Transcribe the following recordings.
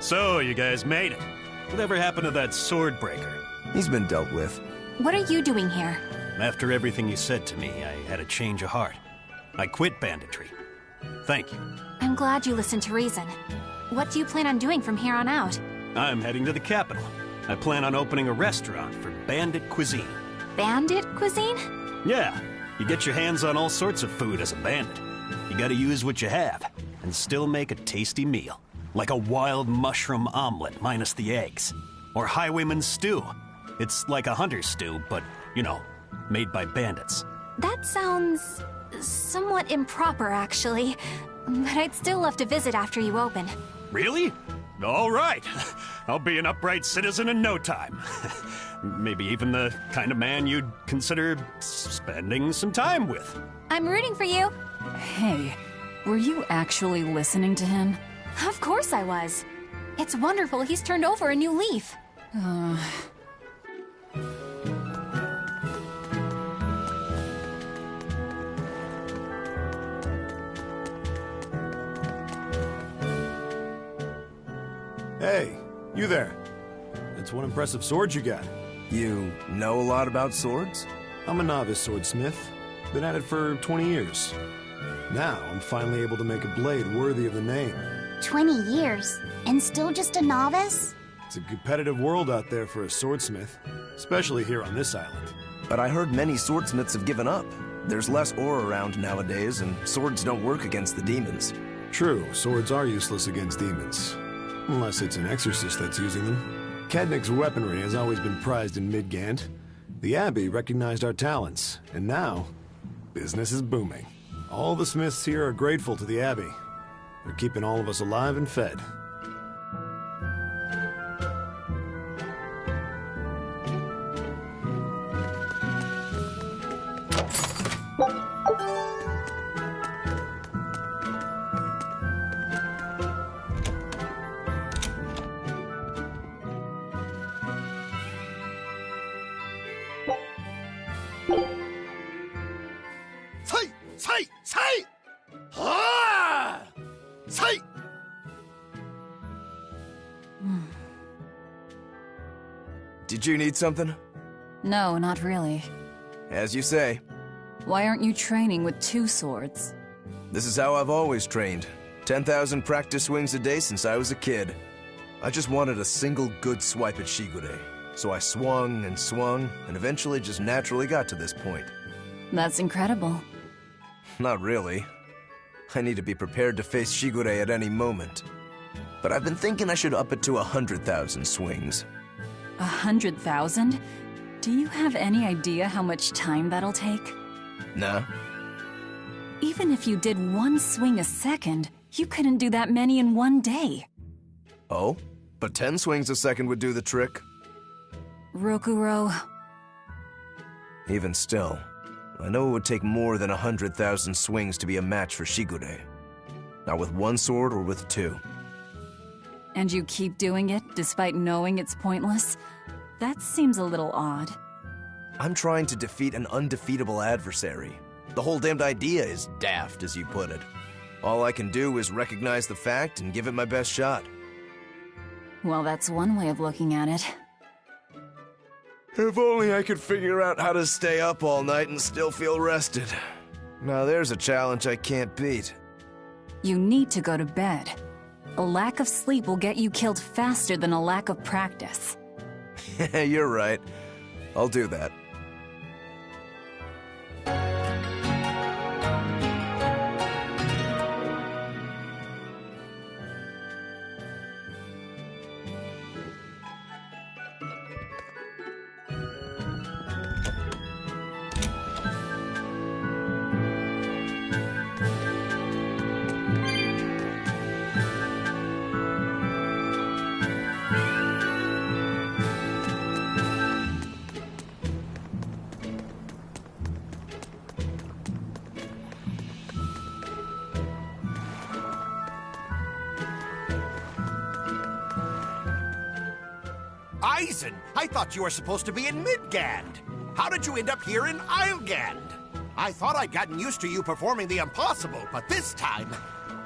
So, you guys made it. Whatever happened to that sword breaker? He's been dealt with. What are you doing here? After everything you said to me, I had a change of heart. I quit banditry. Thank you. I'm glad you listened to reason. What do you plan on doing from here on out? I'm heading to the capital. I plan on opening a restaurant for bandit cuisine. Bandit cuisine? Yeah, you get your hands on all sorts of food as a bandit. You gotta use what you have, and still make a tasty meal. Like a wild mushroom omelet minus the eggs. Or highwayman stew. It's like a hunter's stew, but, you know, made by bandits. That sounds somewhat improper, actually. But I'd still love to visit after you open. Really? All right. I'll be an upright citizen in no time. Maybe even the kind of man you'd consider spending some time with. I'm rooting for you. Hey, were you actually listening to him? Of course I was. It's wonderful he's turned over a new leaf. Hey, you there. That's one impressive sword you got. You know a lot about swords? I'm a novice swordsmith. Been at it for 20 years. Now, I'm finally able to make a blade worthy of the name. 20 years, and still just a novice? It's a competitive world out there for a swordsmith, especially here on this island. But I heard many swordsmiths have given up. There's less ore around nowadays, and swords don't work against the demons. True, swords are useless against demons. Unless it's an exorcist that's using them. Kednick's weaponry has always been prized in Midgand. The Abbey recognized our talents, and now, business is booming. All the smiths here are grateful to the Abbey. They're keeping all of us alive and fed. Did you need something? No, not really. As you say. Why aren't you training with 2 swords? This is how I've always trained. 10,000 practice swings a day since I was a kid. I just wanted a single good swipe at Shigure. So I swung, and eventually just naturally got to this point. That's incredible. Not really. I need to be prepared to face Shigure at any moment. But I've been thinking I should up it to 100,000 swings. 100,000? Do you have any idea how much time that'll take? Nah. Even if you did 1 swing a second, you couldn't do that many in 1 day. Oh? But 10 swings a second would do the trick. Rokuro. Even still, I know it would take more than 100,000 swings to be a match for Shigure. Not with 1 sword or with 2. And you keep doing it despite knowing it's pointless? That seems a little odd. I'm trying to defeat an undefeatable adversary. The whole damned idea is daft, as you put it. All I can do is recognize the fact and give it my best shot. Well, that's one way of looking at it. If only I could figure out how to stay up all night and still feel rested. Now there's a challenge I can't beat. You need to go to bed. A lack of sleep will get you killed faster than a lack of practice. You're right. I'll do that. Eisen, I thought you were supposed to be in Midgand. How did you end up here in Islegand? I thought I'd gotten used to you performing the impossible, but this time,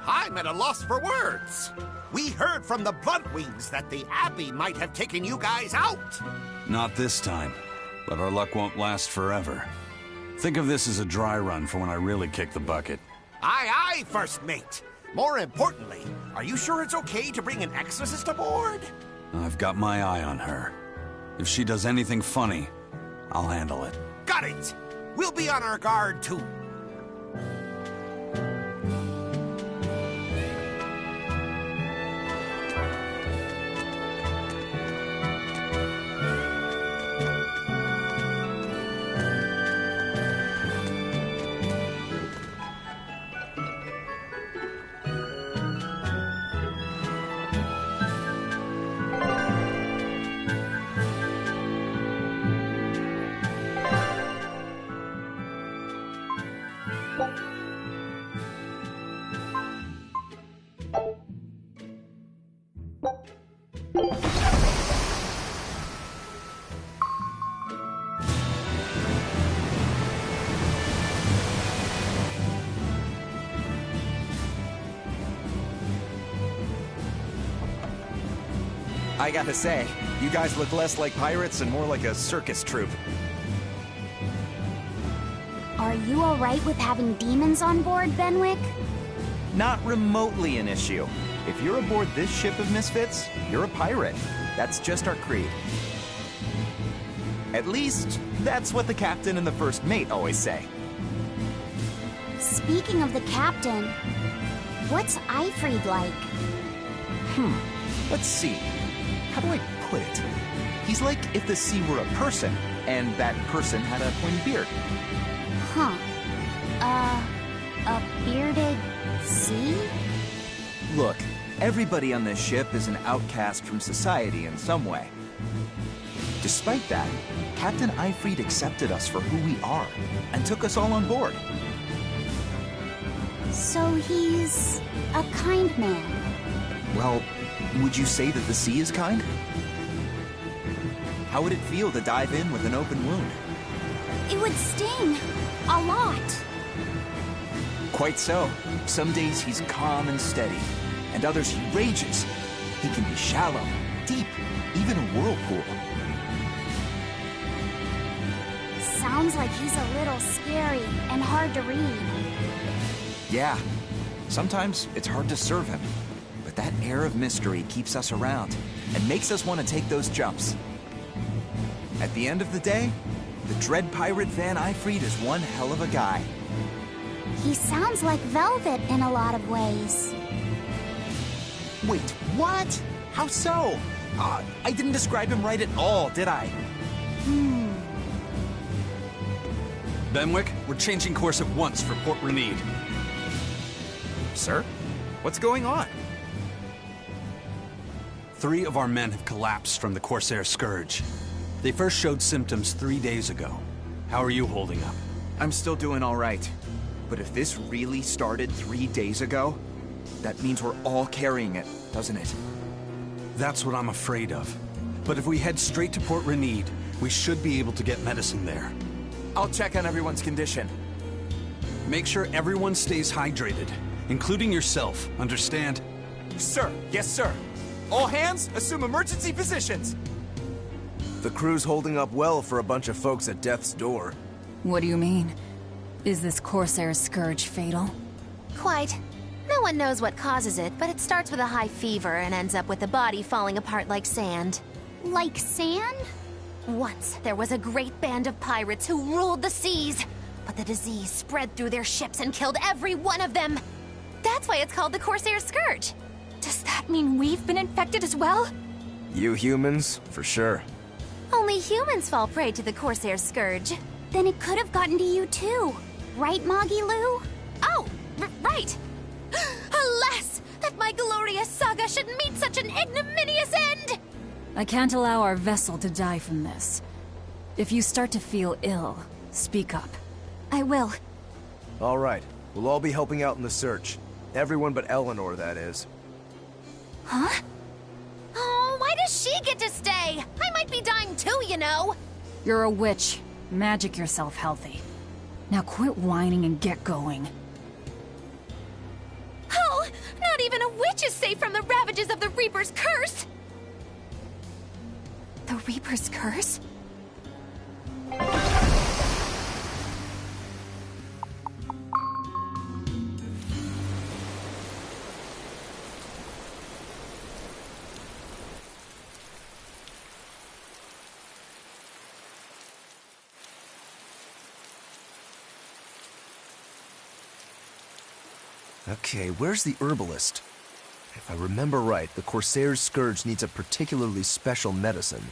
I'm at a loss for words. We heard from the Bloodwings that the Abbey might have taken you guys out. Not this time, but our luck won't last forever. Think of this as a dry run for when I really kick the bucket. Aye, aye, First Mate. More importantly, are you sure it's okay to bring an exorcist aboard? I've got my eye on her. If she does anything funny, I'll handle it. Got it! We'll be on our guard, too. I gotta say, you guys look less like pirates and more like a circus troupe. Are you alright with having demons on board, Benwick? Not remotely an issue. If you're aboard this ship of misfits, you're a pirate. That's just our creed. At least, that's what the captain and the first mate always say. Speaking of the captain, what's Eifried like? Let's see. How do I put it? He's like if the sea were a person, and that person had a pointy beard. Huh. A bearded sea? Look, everybody on this ship is an outcast from society in some way. Despite that, Captain Eifried accepted us for who we are, and took us all on board. So he's a kind man. Well, would you say that the sea is kind? How would it feel to dive in with an open wound? It would sting. A lot. Quite so. Some days he's calm and steady, and others he rages. He can be shallow, deep, even a whirlpool. Sounds like he's a little scary and hard to read. Yeah, sometimes it's hard to serve him. But that air of mystery keeps us around and makes us want to take those jumps. At the end of the day, the dread pirate Van Eifried is one hell of a guy. He sounds like Velvet in a lot of ways. Wait, what? How so? I didn't describe him right at all, did I? Benwick, we're changing course at once for Port Renede. Sir? What's going on? 3 of our men have collapsed from the Corsair Scourge. They first showed symptoms 3 days ago. How are you holding up? I'm still doing all right. But if this really started 3 days ago, that means we're all carrying it, doesn't it? That's what I'm afraid of. But if we head straight to Port Renede, we should be able to get medicine there. I'll check on everyone's condition. Make sure everyone stays hydrated, including yourself, understand? Sir, yes sir. All hands, assume emergency positions. The crew's holding up well for a bunch of folks at death's door. What do you mean? Is this Corsair Scourge fatal? Quite. No one knows what causes it, but it starts with a high fever and ends up with the body falling apart like sand. Like sand? Once, there was a great band of pirates who ruled the seas, but the disease spread through their ships and killed every one of them. That's why it's called the Corsair Scourge. Does that mean we've been infected as well? You humans, for sure. Only humans fall prey to the Corsair Scourge. Then it could have gotten to you too. Right, Moggy Lou? Oh, right! Alas, that my glorious saga should meet such an ignominious end! I can't allow our vessel to die from this. If you start to feel ill, speak up. I will. All right, we'll all be helping out in the search. Everyone but Eleanor, that is. Huh? Oh, why does she get to stay? I might be dying too, you know. You're a witch. Magic yourself healthy. Now quit whining and get going. Oh, even a witch is safe from the ravages of the Reaper's curse! The Reaper's curse? Okay, where's the herbalist? If I remember right, the Corsair's Scourge needs a particularly special medicine.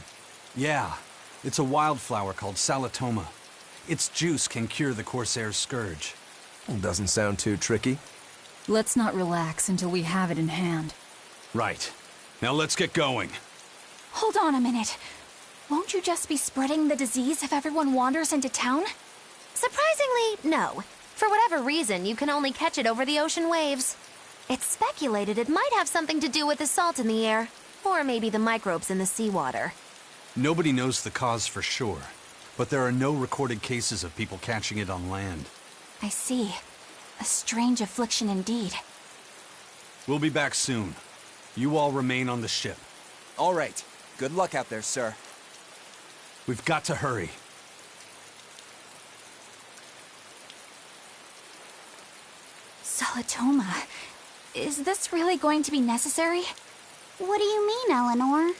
Yeah, it's a wildflower called Salatoma. Its juice can cure the Corsair's Scourge. Doesn't sound too tricky. Let's not relax until we have it in hand. Right. Now let's get going. Hold on a minute. Won't you just be spreading the disease if everyone wanders into town? Surprisingly, no. For whatever reason, you can only catch it over the ocean waves. It's speculated it might have something to do with the salt in the air, or maybe the microbes in the seawater. Nobody knows the cause for sure, but there are no recorded cases of people catching it on land. I see. A strange affliction indeed. We'll be back soon. You all remain on the ship. All right. Good luck out there, sir. We've got to hurry. Salatoma. Is this really going to be necessary? What do you mean, Eleanor?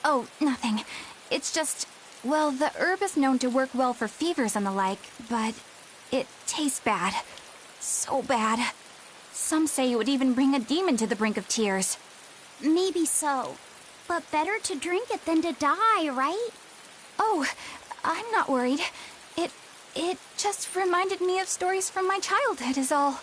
Oh, nothing. It's just, well, the herb is known to work well for fevers and the like, but it tastes bad. So bad. Some say it would even bring a demon to the brink of tears. Maybe so. But better to drink it than to die, right? Oh, I'm not worried. It just reminded me of stories from my childhood is all.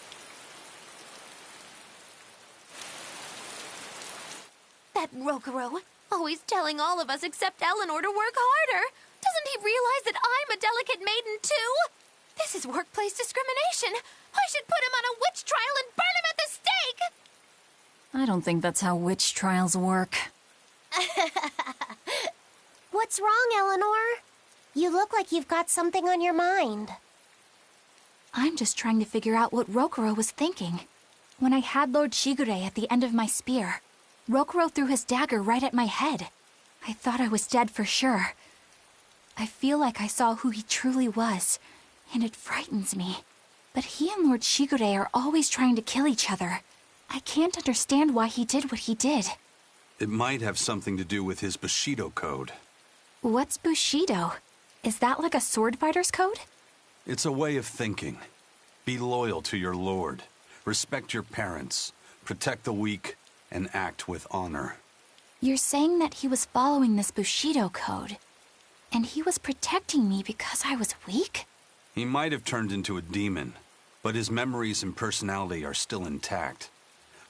That Rokuro, always telling all of us except Eleanor to work harder. Doesn't he realize that I'm a delicate maiden too? This is workplace discrimination. I should put him on a witch trial and burn him at the stake! I don't think that's how witch trials work. What's wrong, Eleanor? You look like you've got something on your mind. I'm just trying to figure out what Rokuro was thinking. When I had Lord Shigure at the end of my spear, Rokuro threw his dagger right at my head. I thought I was dead for sure. I feel like I saw who he truly was, and it frightens me. But he and Lord Shigure are always trying to kill each other. I can't understand why he did what he did. It might have something to do with his Bushido code. What's Bushido? Is that like a sword fighter's code? It's a way of thinking. Be loyal to your lord. Respect your parents. Protect the weak. And act with honor. You're saying that he was following this Bushido code, and he was protecting me because I was weak? He might have turned into a demon, but his memories and personality are still intact.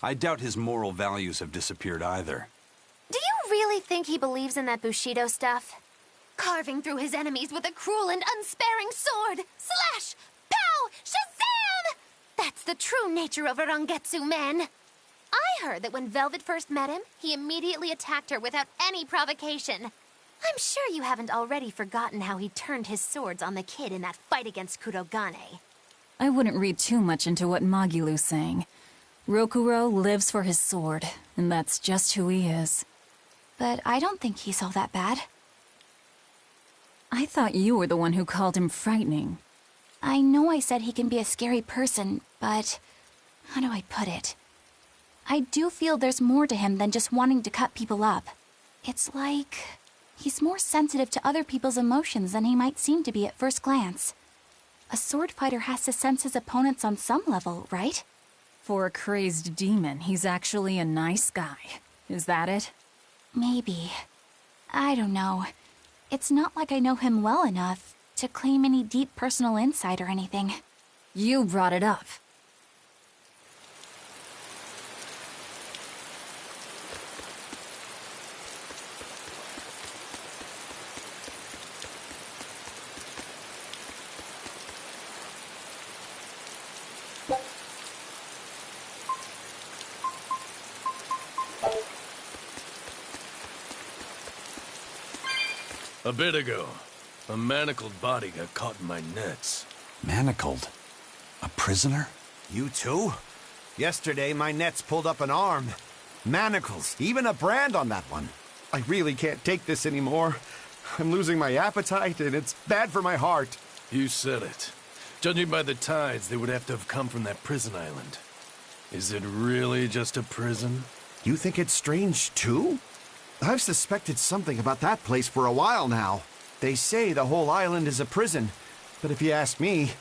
I doubt his moral values have disappeared either. Do you really think he believes in that Bushido stuff? Carving through his enemies with a cruel and unsparing sword! Slash! Pow! Shazam! That's the true nature of a Rangetsu man! I heard that when Velvet first met him, he immediately attacked her without any provocation. I'm sure you haven't already forgotten how he turned his swords on the kid in that fight against Kurogane. I wouldn't read too much into what Magilu's saying. Rokuro lives for his sword, and that's just who he is. But I don't think he's all that bad. I thought you were the one who called him frightening. I know I said he can be a scary person, but how do I put it? I do feel there's more to him than just wanting to cut people up. It's like he's more sensitive to other people's emotions than he might seem to be at first glance. A sword fighter has to sense his opponents on some level, right? For a crazed demon, he's actually a nice guy. Is that it? Maybe. I don't know. It's not like I know him well enough to claim any deep personal insight or anything. You brought it up. A bit ago, a manacled body got caught in my nets. Manacled? A prisoner? You too? Yesterday, my nets pulled up an arm. Manacles, even a brand on that one. I really can't take this anymore. I'm losing my appetite, and it's bad for my heart. You said it. Judging by the tides, they would have to have come from that prison island. Is it really just a prison? You think it's strange, too? I've suspected something about that place for a while now. They say the whole island is a prison, but if you ask me,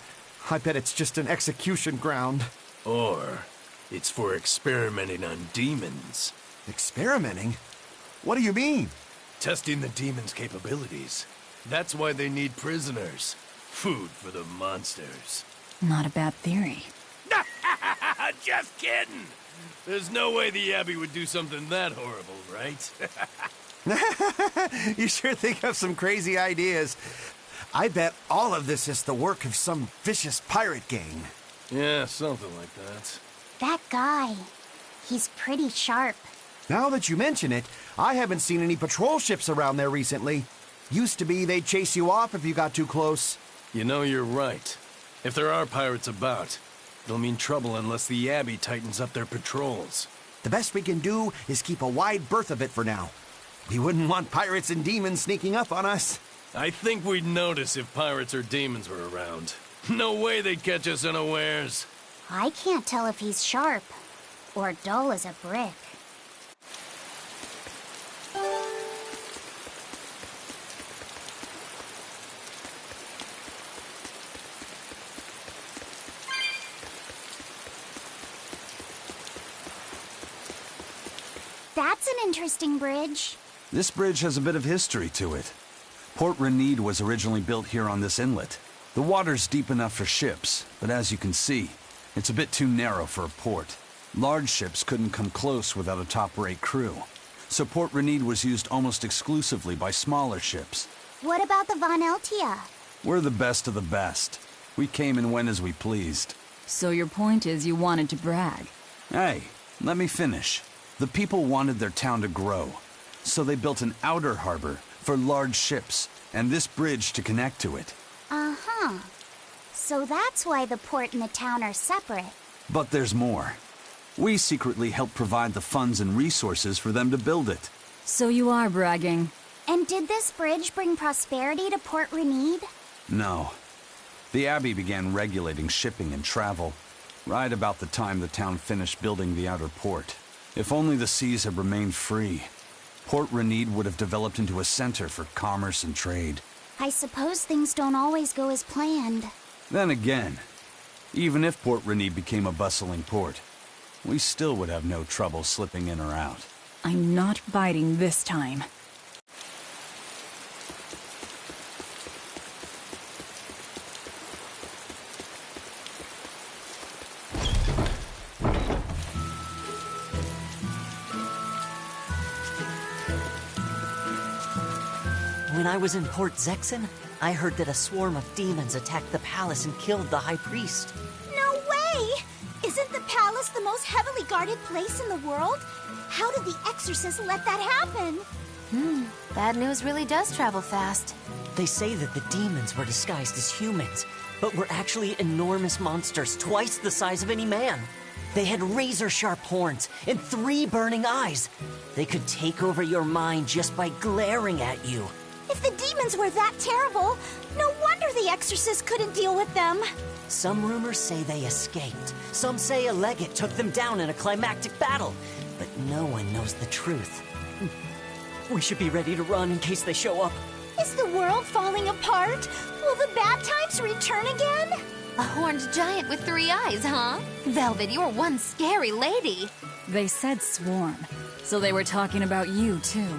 I bet it's just an execution ground. Or it's for experimenting on demons. Experimenting? What do you mean? Testing the demons' capabilities. That's why they need prisoners. Food for the monsters. Not a bad theory. Just kidding! There's no way the Abbey would do something that horrible, right? You sure think of some crazy ideas. I bet all of this is the work of some vicious pirate gang. Yeah, something like that. That guy, he's pretty sharp. Now that you mention it, I haven't seen any patrol ships around there recently. Used to be they'd chase you off if you got too close. You know, you're right. If there are pirates about, it'll mean trouble unless the Abbey tightens up their patrols. The best we can do is keep a wide berth of it for now. We wouldn't want pirates and demons sneaking up on us. I think we'd notice if pirates or demons were around. No way they'd catch us unawares. I can't tell if he's sharp or dull as a brick. That's an interesting bridge. This bridge has a bit of history to it. Port Renede was originally built here on this inlet. The water's deep enough for ships, but as you can see, it's a bit too narrow for a port. Large ships couldn't come close without a top-rate crew, so Port Renede was used almost exclusively by smaller ships. What about the Von Eltia? We're the best of the best. We came and went as we pleased. So your point is you wanted to brag? Hey, let me finish. The people wanted their town to grow, so they built an outer harbor for large ships, and this bridge to connect to it. Uh-huh. So that's why the port and the town are separate. But there's more. We secretly helped provide the funds and resources for them to build it. So you are bragging. And did this bridge bring prosperity to Port Renede? No. The Abbey began regulating shipping and travel, right about the time the town finished building the outer port. If only the seas had remained free, Port Renede would have developed into a center for commerce and trade. I suppose things don't always go as planned. Then again, even if Port Renede became a bustling port, we still would have no trouble slipping in or out. I'm not biting this time. When I was in Port Zexen, I heard that a swarm of demons attacked the palace and killed the High Priest. No way! Isn't the palace the most heavily guarded place in the world? How did the exorcist let that happen? Bad news really does travel fast. They say that the demons were disguised as humans, but were actually enormous monsters twice the size of any man. They had razor-sharp horns and 3 burning eyes. They could take over your mind just by glaring at you. If the demons were that terrible, no wonder the exorcist couldn't deal with them. Some rumors say they escaped. Some say a legate took them down in a climactic battle. But no one knows the truth. We should be ready to run in case they show up. Is the world falling apart? Will the bad times return again? A horned giant with 3 eyes, huh? Velvet, you're one scary lady. They said swarm, so they were talking about you, too.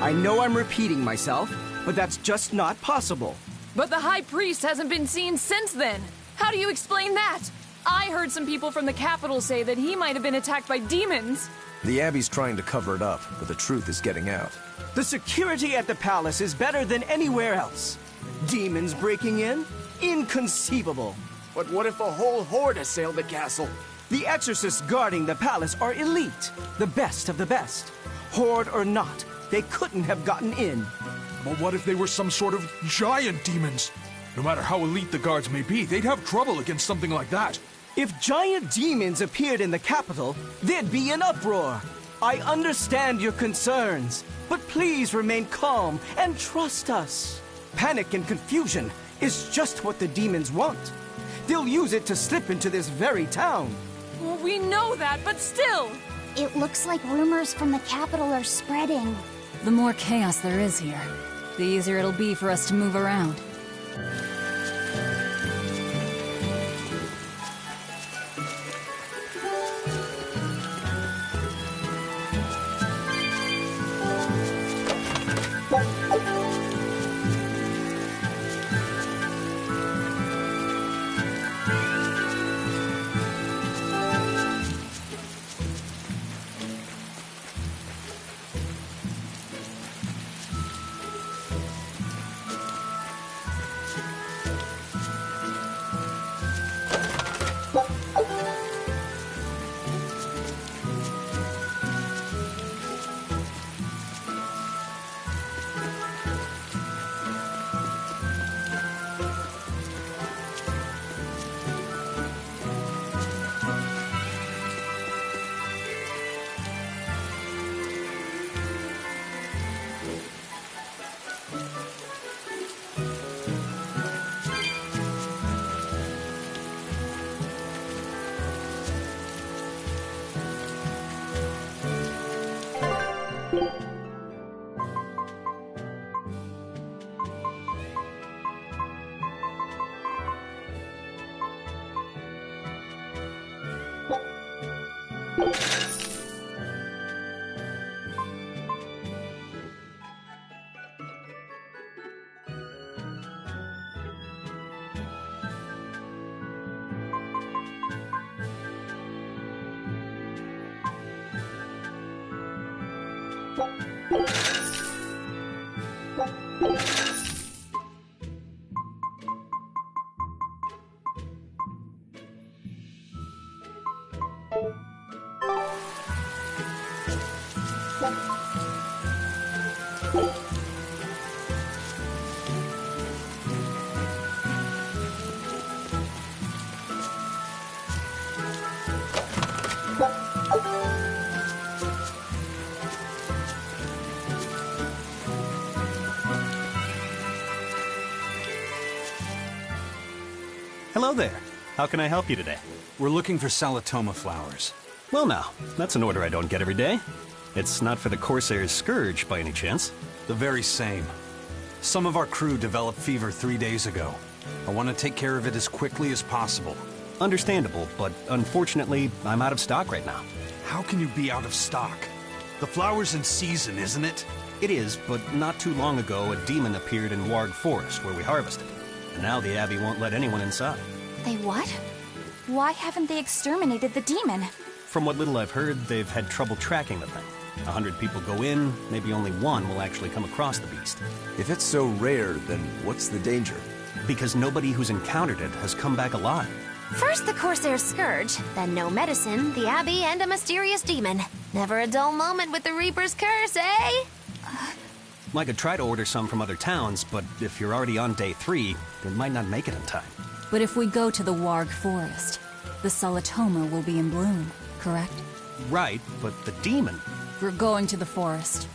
I know I'm repeating myself, but that's just not possible. But the High Priest hasn't been seen since then. How do you explain that? I heard some people from the capital say that he might have been attacked by demons. The Abbey's trying to cover it up, but the truth is getting out. The security at the palace is better than anywhere else. Demons breaking in? Inconceivable. But what if a whole horde assailed the castle? The exorcists guarding the palace are elite, the best of the best. Horde or not, They couldn't have gotten in. But what if they were some sort of giant demons? No matter how elite the guards may be, they'd have trouble against something like that. If giant demons appeared in the capital, there'd be an uproar. I understand your concerns, but please remain calm and trust us. Panic and confusion is just what the demons want. They'll use it to slip into this very town. Well, we know that, but still! It looks like rumors from the capital are spreading. The more chaos there is here, the easier it'll be for us to move around. Hello there. How can I help you today? We're looking for Salatoma flowers. Well now, that's an order I don't get every day. It's not for the Corsair's Scourge, by any chance? The very same. Some of our crew developed fever 3 days ago. I want to take care of it as quickly as possible. Understandable, but unfortunately, I'm out of stock right now. How can you be out of stock? The flower's in season, isn't it? It is, but not too long ago, a demon appeared in Warg Forest, where we harvested. And now the Abbey won't let anyone inside. They what? Why haven't they exterminated the demon? From what little I've heard, they've had trouble tracking the thing. 100 people go in, maybe only one will actually come across the beast. If it's so rare, then what's the danger? Because nobody who's encountered it has come back alive. First the Corsair's Scourge, then no medicine, the Abbey, and a mysterious demon. Never a dull moment with the Reaper's Curse, eh? I could try to order some from other towns, but if you're already on day 3, they might not make it in time. But if we go to the Warg Forest, the Salatoma will be in bloom, correct? Right, but the demon... We're going to the forest.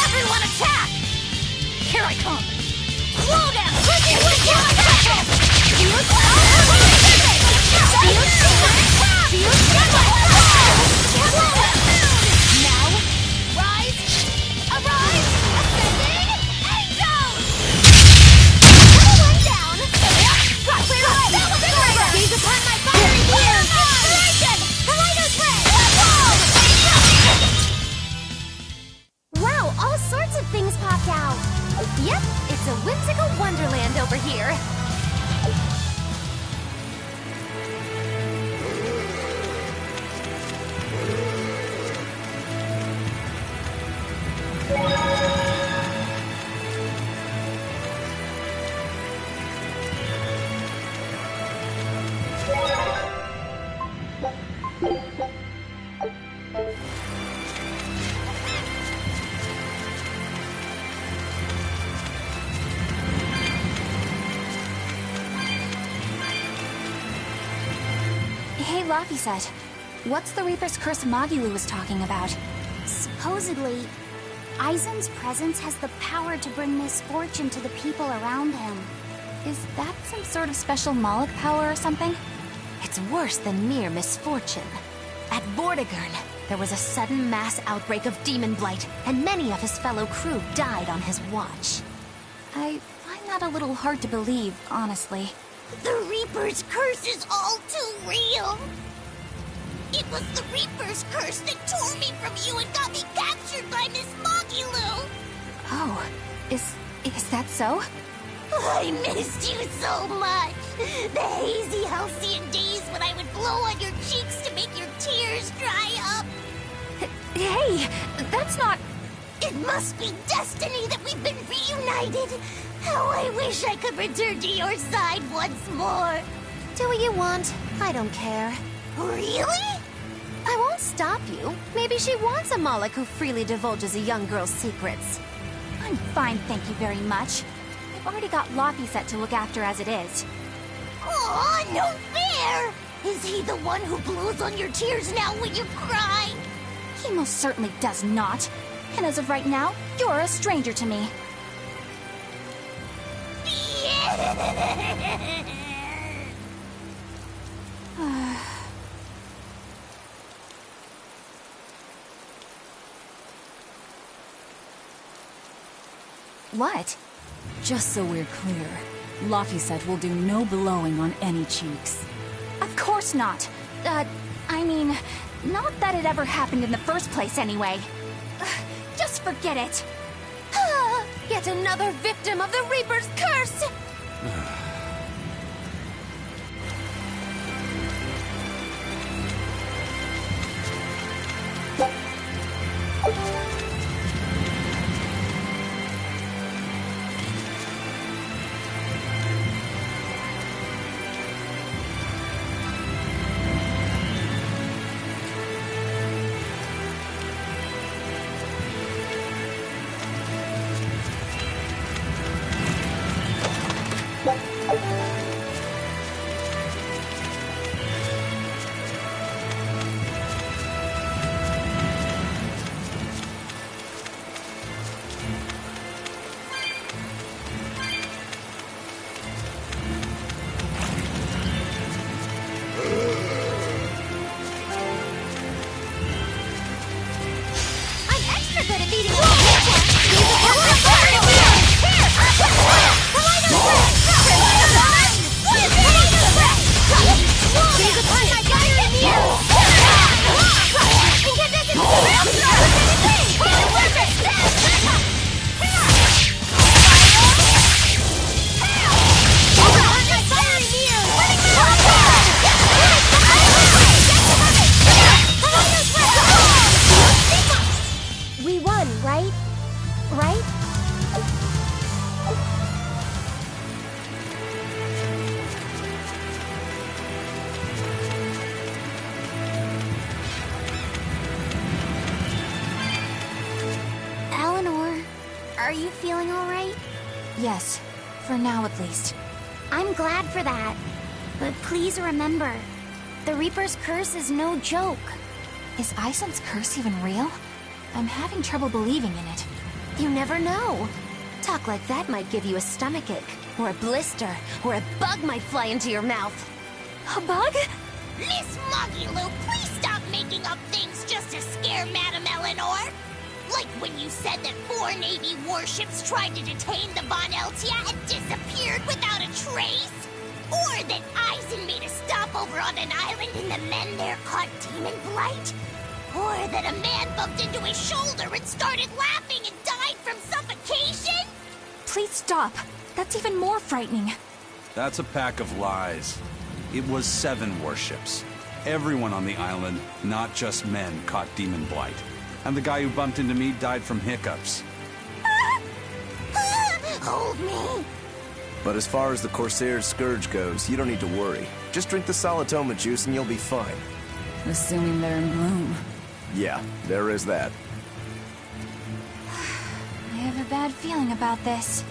Everyone attack! Here I come! Slow down! Now, rise! Arise! Ascending! Angels! One down! Clear up! Gaze upon my fiery gears! Inspiration! Kaleidos Ray! Yep, it's a whimsical wonderland over here. Hey, Laphicet. What's the Reaper's Curse Magilu was talking about? Supposedly, Aizen's presence has the power to bring misfortune to the people around him. Is that some sort of special Moloch power or something? It's worse than mere misfortune. At Vortigern, there was a sudden mass outbreak of demon blight, and many of his fellow crew died on his watch. I find that a little hard to believe, honestly. The Reaper's curse is all too real. It was the Reaper's curse that tore me from you and got me captured by Miss Magilu. Oh, is that so? I missed you so much. The hazy, halcyon days when I would blow on your cheeks to make your tears dry up. Hey, that's not... It must be destiny that we've been reunited. How I wish I could return to your side once more. Do what you want. I don't care. Really? I won't stop you. Maybe she wants a Moloch who freely divulges a young girl's secrets. I'm fine, thank you very much. I've already got Laphicet to look after as it is. Aw, no fair! Is he the one who blows on your tears now when you cry? He most certainly does not. And as of right now, you're a stranger to me. What? Just so we're clear, Laphicet will do no blowing on any cheeks. Of course not. I mean, not that it ever happened in the first place anyway. Just forget it. Yet another victim of the Reaper's curse! Are you feeling all right? Yes, for now at least. I'm glad for that. But please remember, the Reaper's curse is no joke. Is Aizen's curse even real? I'm having trouble believing in it. You never know. Talk like that might give you a stomachache, or a blister, or a bug might fly into your mouth. A bug? Miss Magilu, please stop making up things just to scare Madame Eleanor. Like when you said that 4 Navy warships tried to detain the Von Eltia and disappeared without a trace. Or that Aizen made a stopover on an island and the men there caught demon blight. Or that a man bumped into his shoulder and started laughing and died from suffocation. Please stop. That's even more frightening. That's a pack of lies. It was 7 warships. Everyone on the island, not just men, caught demon blight. And the guy who bumped into me died from hiccups. Hold me. But as far as the Corsair's Scourge goes, you don't need to worry. Just drink the Solitoma juice and you'll be fine. Assuming they're in bloom. Yeah, there is that. I have a bad feeling about this.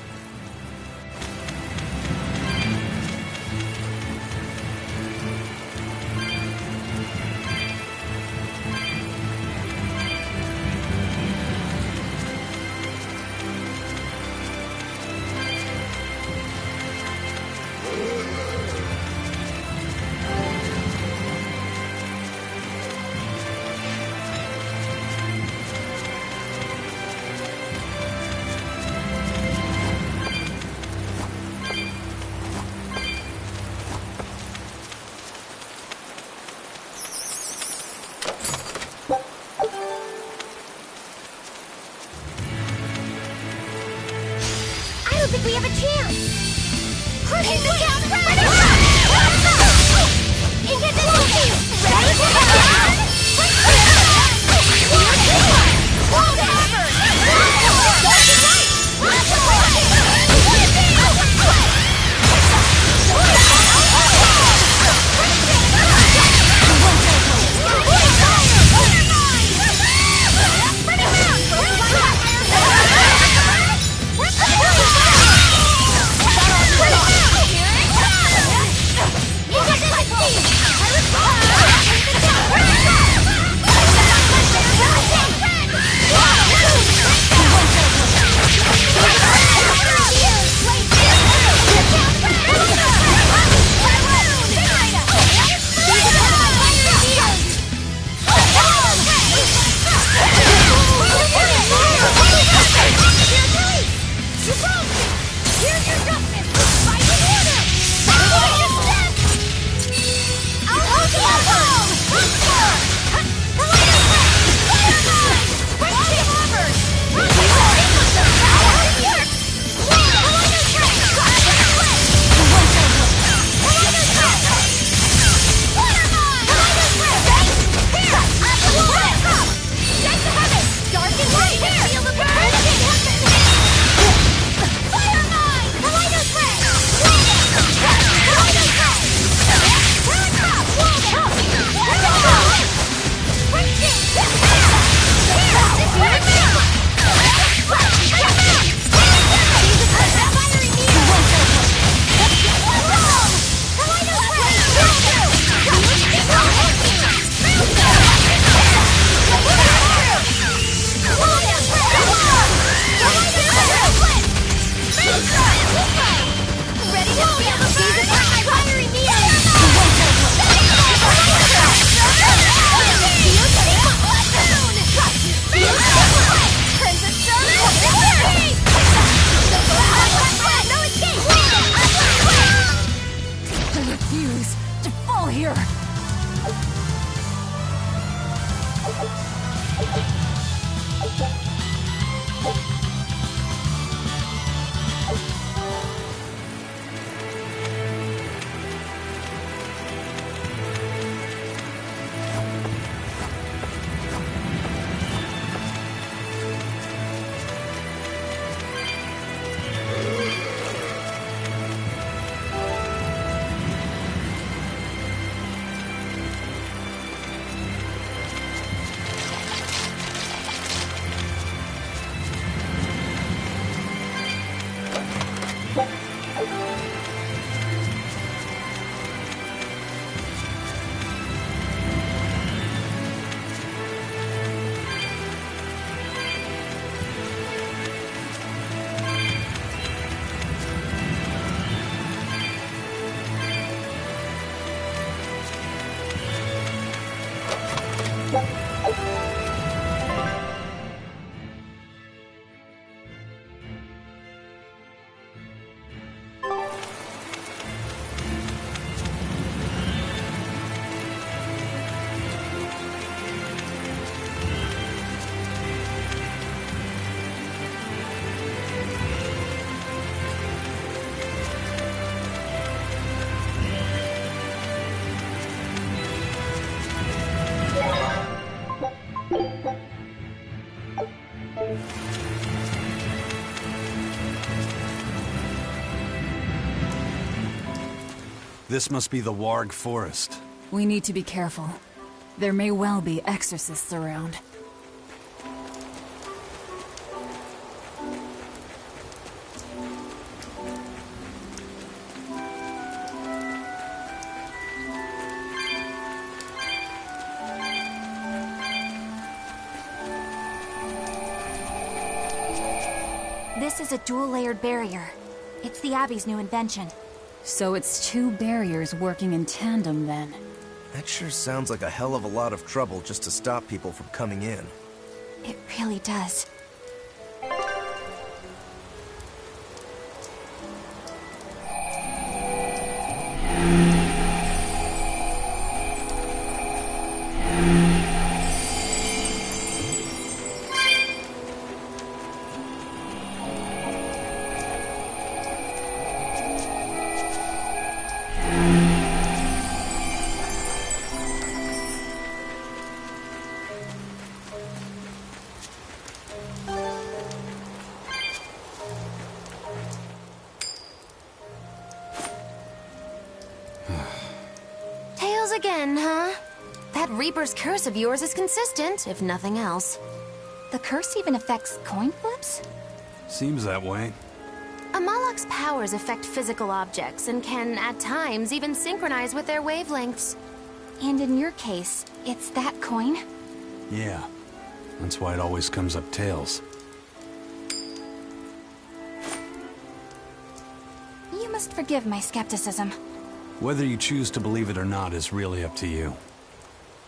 I don't think we have a chance. Hit the down into the ready to This must be the Warg Forest. We need to be careful. There may well be exorcists around. This is a dual-layered barrier. It's the Abbey's new invention. So it's two barriers working in tandem, then. That sure sounds like a hell of a lot of trouble just to stop people from coming in. It really does. Tails again, huh? That Reaper's curse of yours is consistent, if nothing else. The curse even affects coin flips? Seems that way. Amalok's powers affect physical objects and can, at times, even synchronize with their wavelengths. And in your case, it's that coin? Yeah. That's why it always comes up tails. You must forgive my skepticism. Whether you choose to believe it or not is really up to you.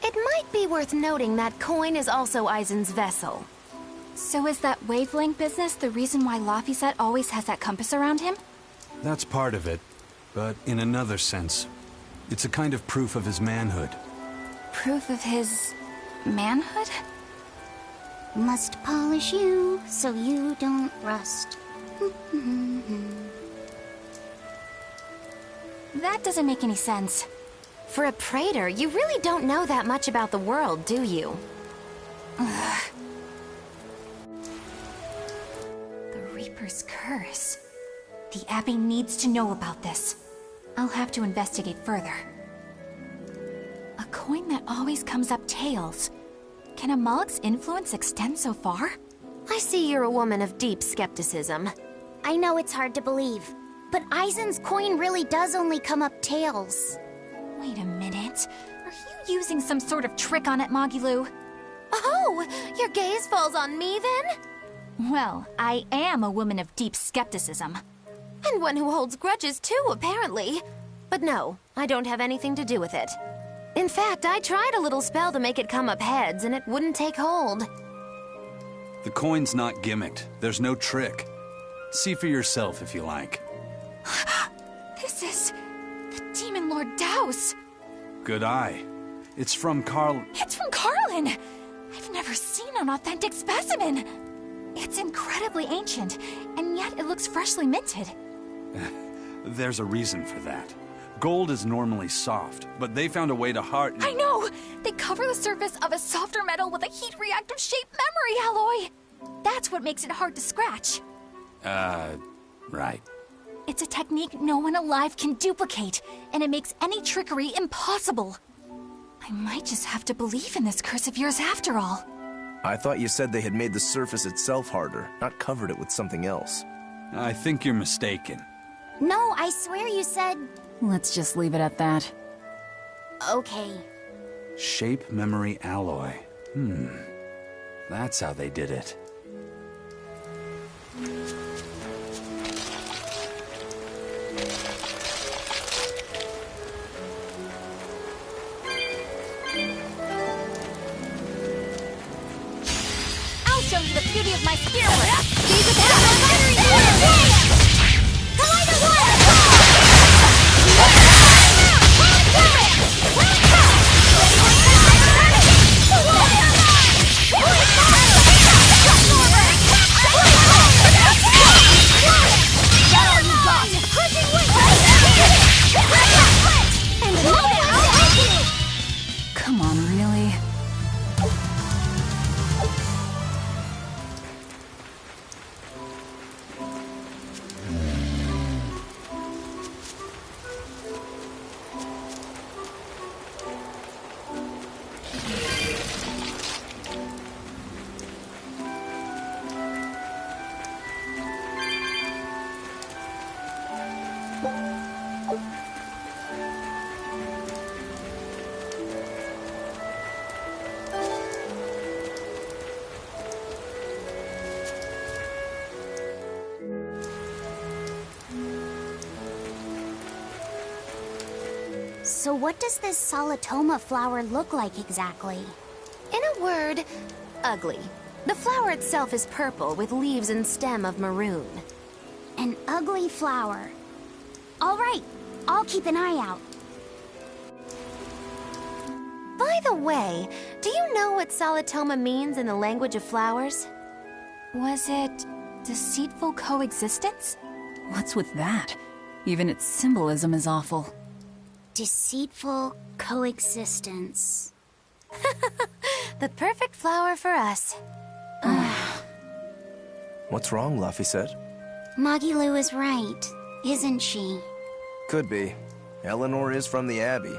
It might be worth noting that coin is also Eisen's vessel. So is that wavelength business the reason why Laphicet always has that compass around him? That's part of it, but in another sense, it's a kind of proof of his manhood. Proof of his... manhood? Must polish you so you don't rust. That doesn't make any sense. For a praetor, you really don't know that much about the world, do you? Ugh. The Reaper's curse. The Abbey needs to know about this. I'll have to investigate further. A coin that always comes up tails. Can Amalok's influence extend so far? I see you're a woman of deep skepticism. I know it's hard to believe, but Eisen's coin really does only come up tails. Wait a minute. Are you using some sort of trick on it, Magilou? Oh, your gaze falls on me then? Well, I am a woman of deep skepticism. And one who holds grudges too, apparently. But no, I don't have anything to do with it. In fact, I tried a little spell to make it come up heads, and it wouldn't take hold. The coin's not gimmicked. There's no trick. See for yourself if you like. This is... the Demon Lord Daos. Good eye. It's from Carl... It's from Carlin! I've never seen an authentic specimen! It's incredibly ancient, and yet it looks freshly minted. There's a reason for that. Gold is normally soft, but they found a way to harden... I know! They cover the surface of a softer metal with a heat-reactive shape memory alloy! That's what makes it hard to scratch. Right. It's a technique no one alive can duplicate, and it makes any trickery impossible. I might just have to believe in this curse of yours after all. I thought you said they had made the surface itself harder, not covered it with something else. I think you're mistaken. No, I swear you said... Let's just leave it at that. Okay. Shape memory alloy. That's how they did it. I'll show you the beauty of my spear work! These are the So what does this Solitoma flower look like exactly? In a word, ugly. The flower itself is purple with leaves and stem of maroon. An ugly flower. All right, I'll keep an eye out. By the way, do you know what Solitoma means in the language of flowers? Was it deceitful coexistence? What's with that? Even its symbolism is awful. Deceitful coexistence. The perfect flower for us. What's wrong, Laphicet? Magilu is right, isn't she? Could be. Eleanor is from the Abbey.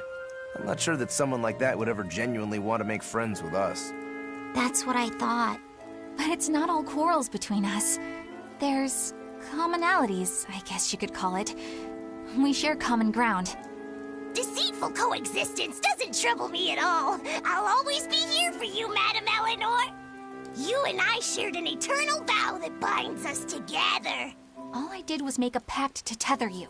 I'm not sure that someone like that would ever genuinely want to make friends with us. That's what I thought. But it's not all quarrels between us. There's commonalities, I guess you could call it. We share common ground. Deceitful coexistence doesn't trouble me at all. I'll always be here for you, Madame Eleanor. You and I shared an eternal vow that binds us together. All I did was make a pact to tether you.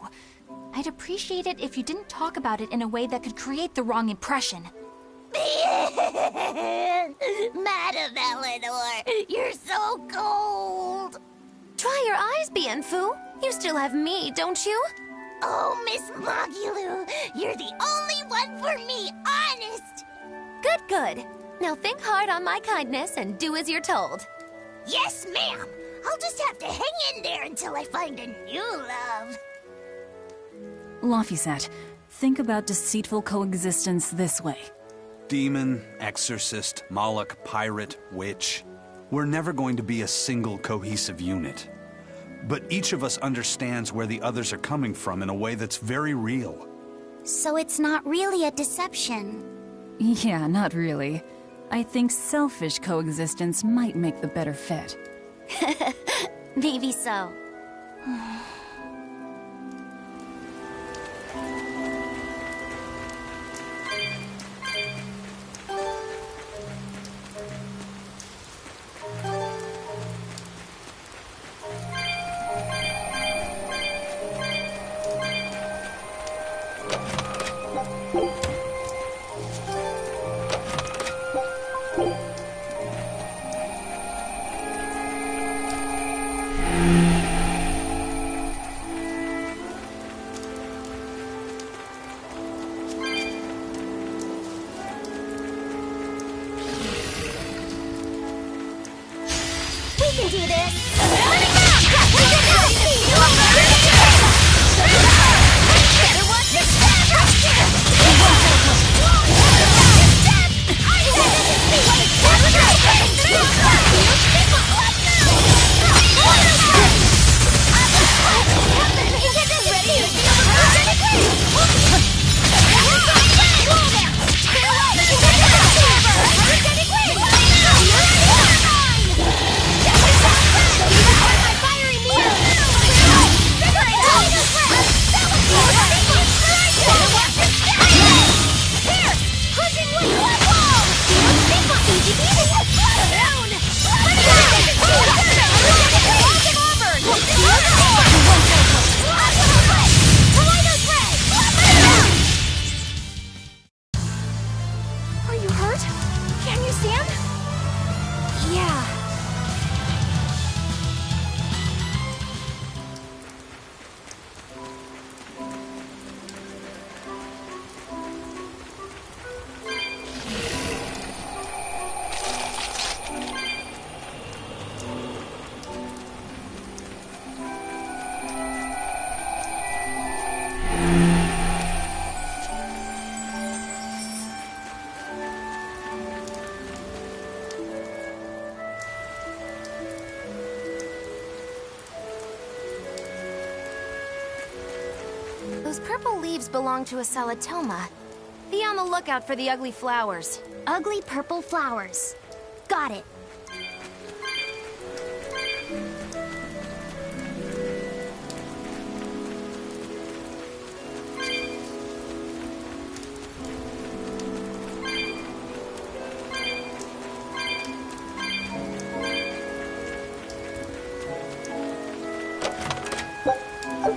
I'd appreciate it if you didn't talk about it in a way that could create the wrong impression. Madame Eleanor, you're so cold. Try your eyes, Bienfu. You still have me, don't you? Oh, Miss Magilu, you're the only one for me, honest. Good, good. Now think hard on my kindness and do as you're told. Yes, ma'am. I'll just have to hang in there until I find a new love. Laphicet, think about deceitful coexistence this way. Demon, exorcist, Moloch, pirate, witch. We're never going to be a single cohesive unit. But each of us understands where the others are coming from in a way that's very real. So it's not really a deception. Yeah, not really. I think selfish coexistence might make the better fit. Maybe so. We can do this! Are you hurt? Can you stand? Yeah. Those purple leaves belong to a Solitoma. Be on the lookout for the ugly flowers. Ugly purple flowers. Got it. I'll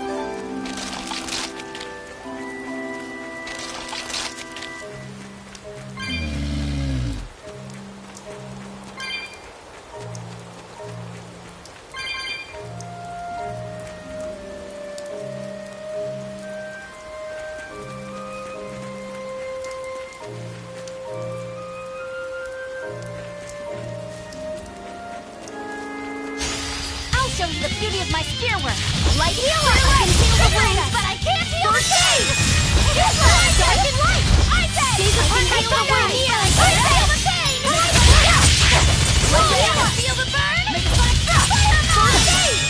show you the beauty of my spear work. Light healer! I can heal the wounds, but I can't heal the pain! I can light! I say! I can heal the wounds, but I can't heal the pain! Feel the burn? Make a flash drop! Fire stage!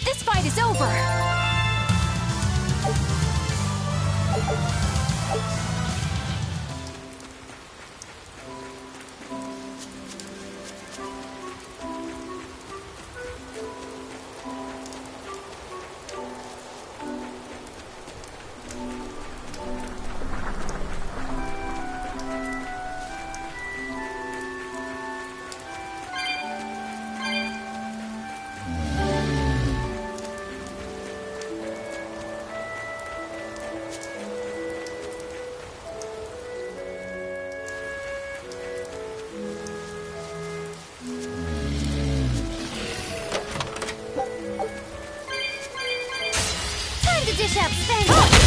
This fight is over! Time to dish out Spanish!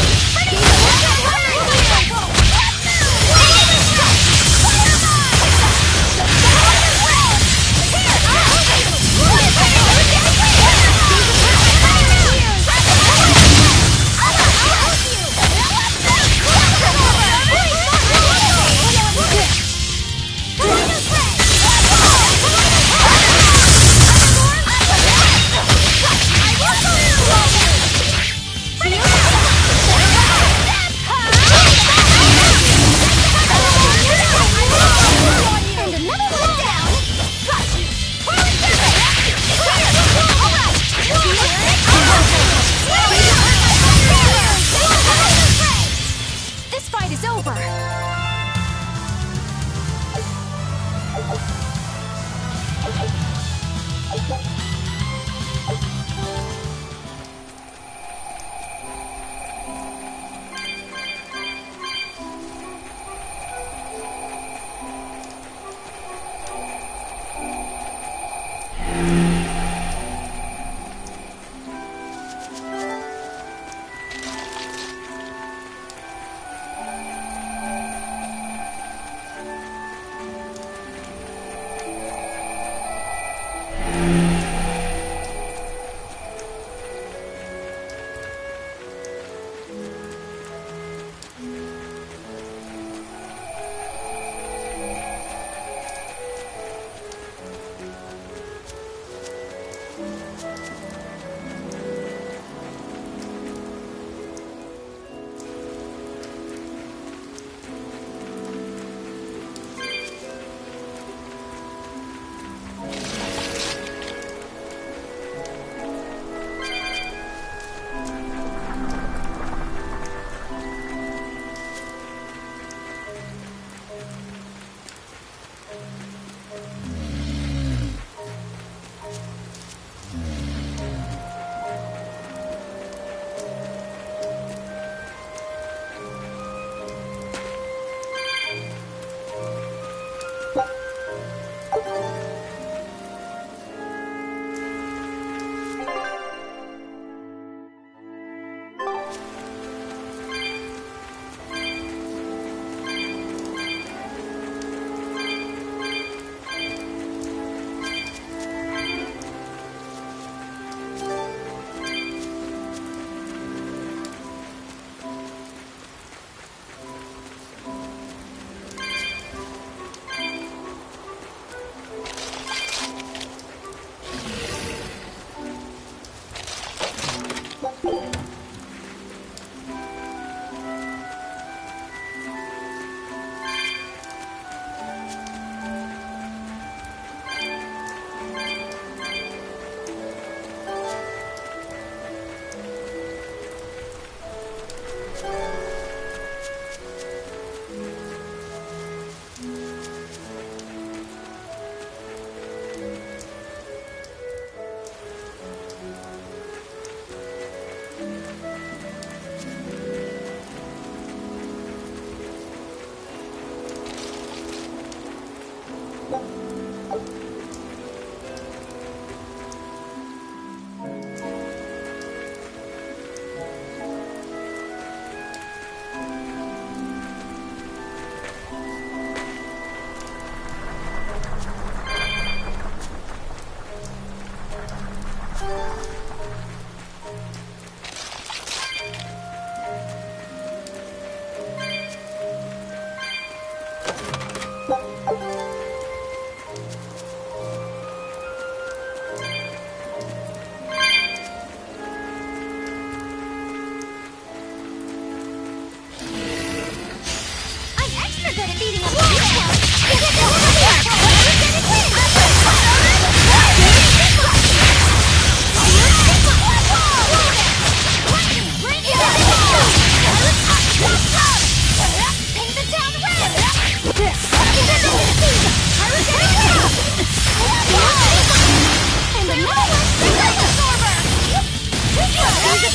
Ready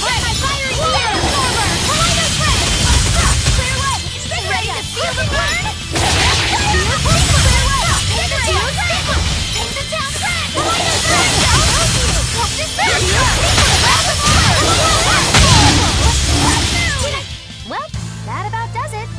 to feel the burn? Well, that about does it.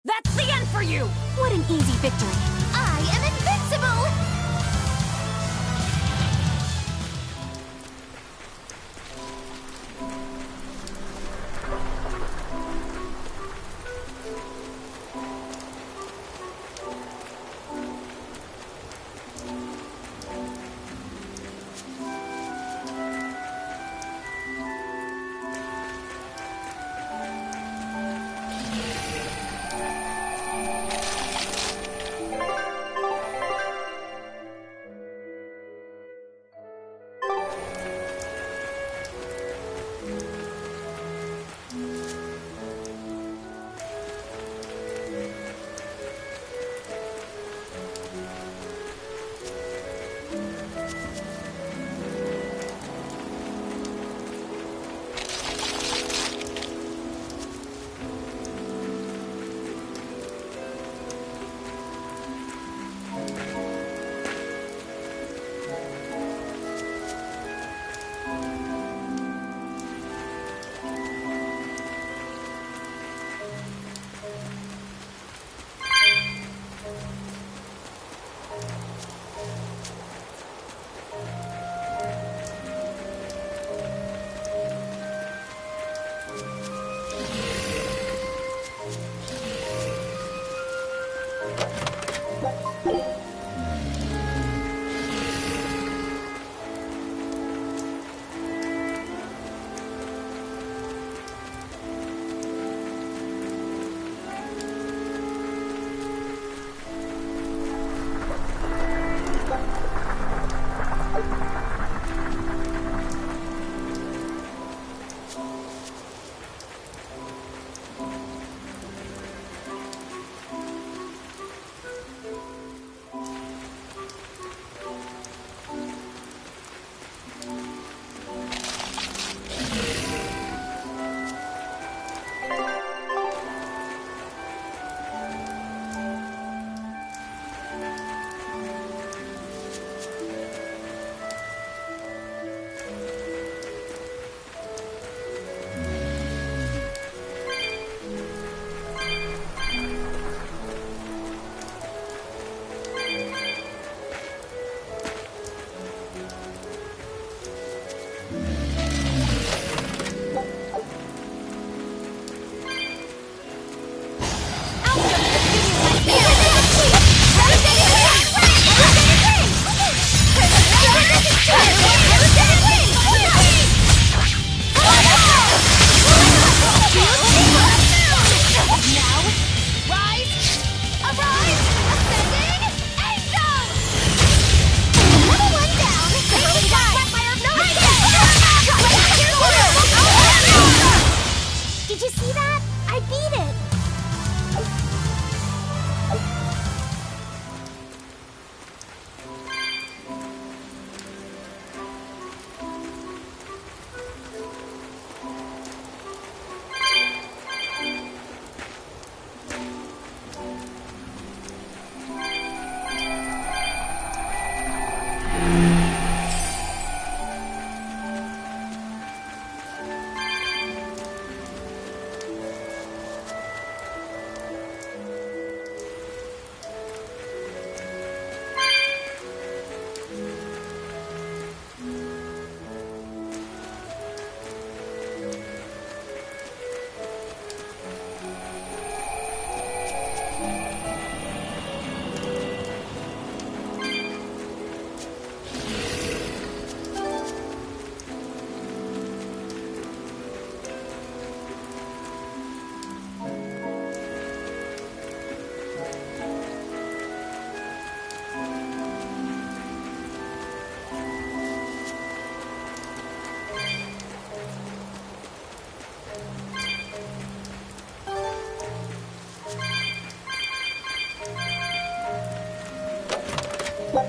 That's the end for you! What an easy victory. I am invincible! I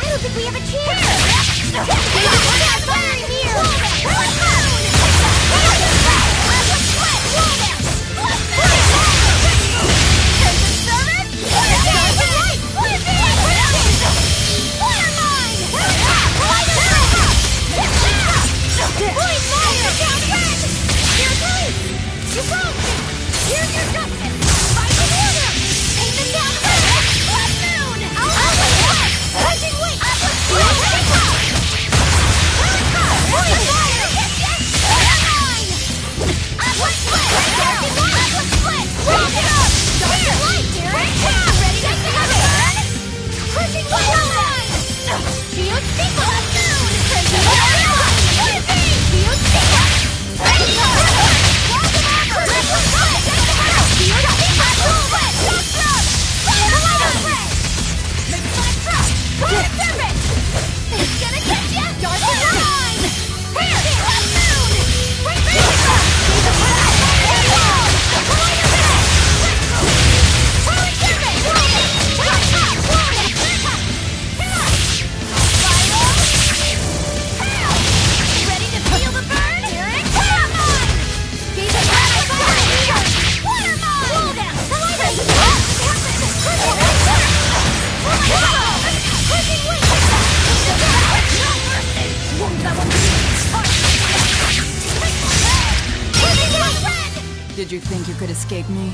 don't think we have a chance! Firing here! Did you think you could escape me?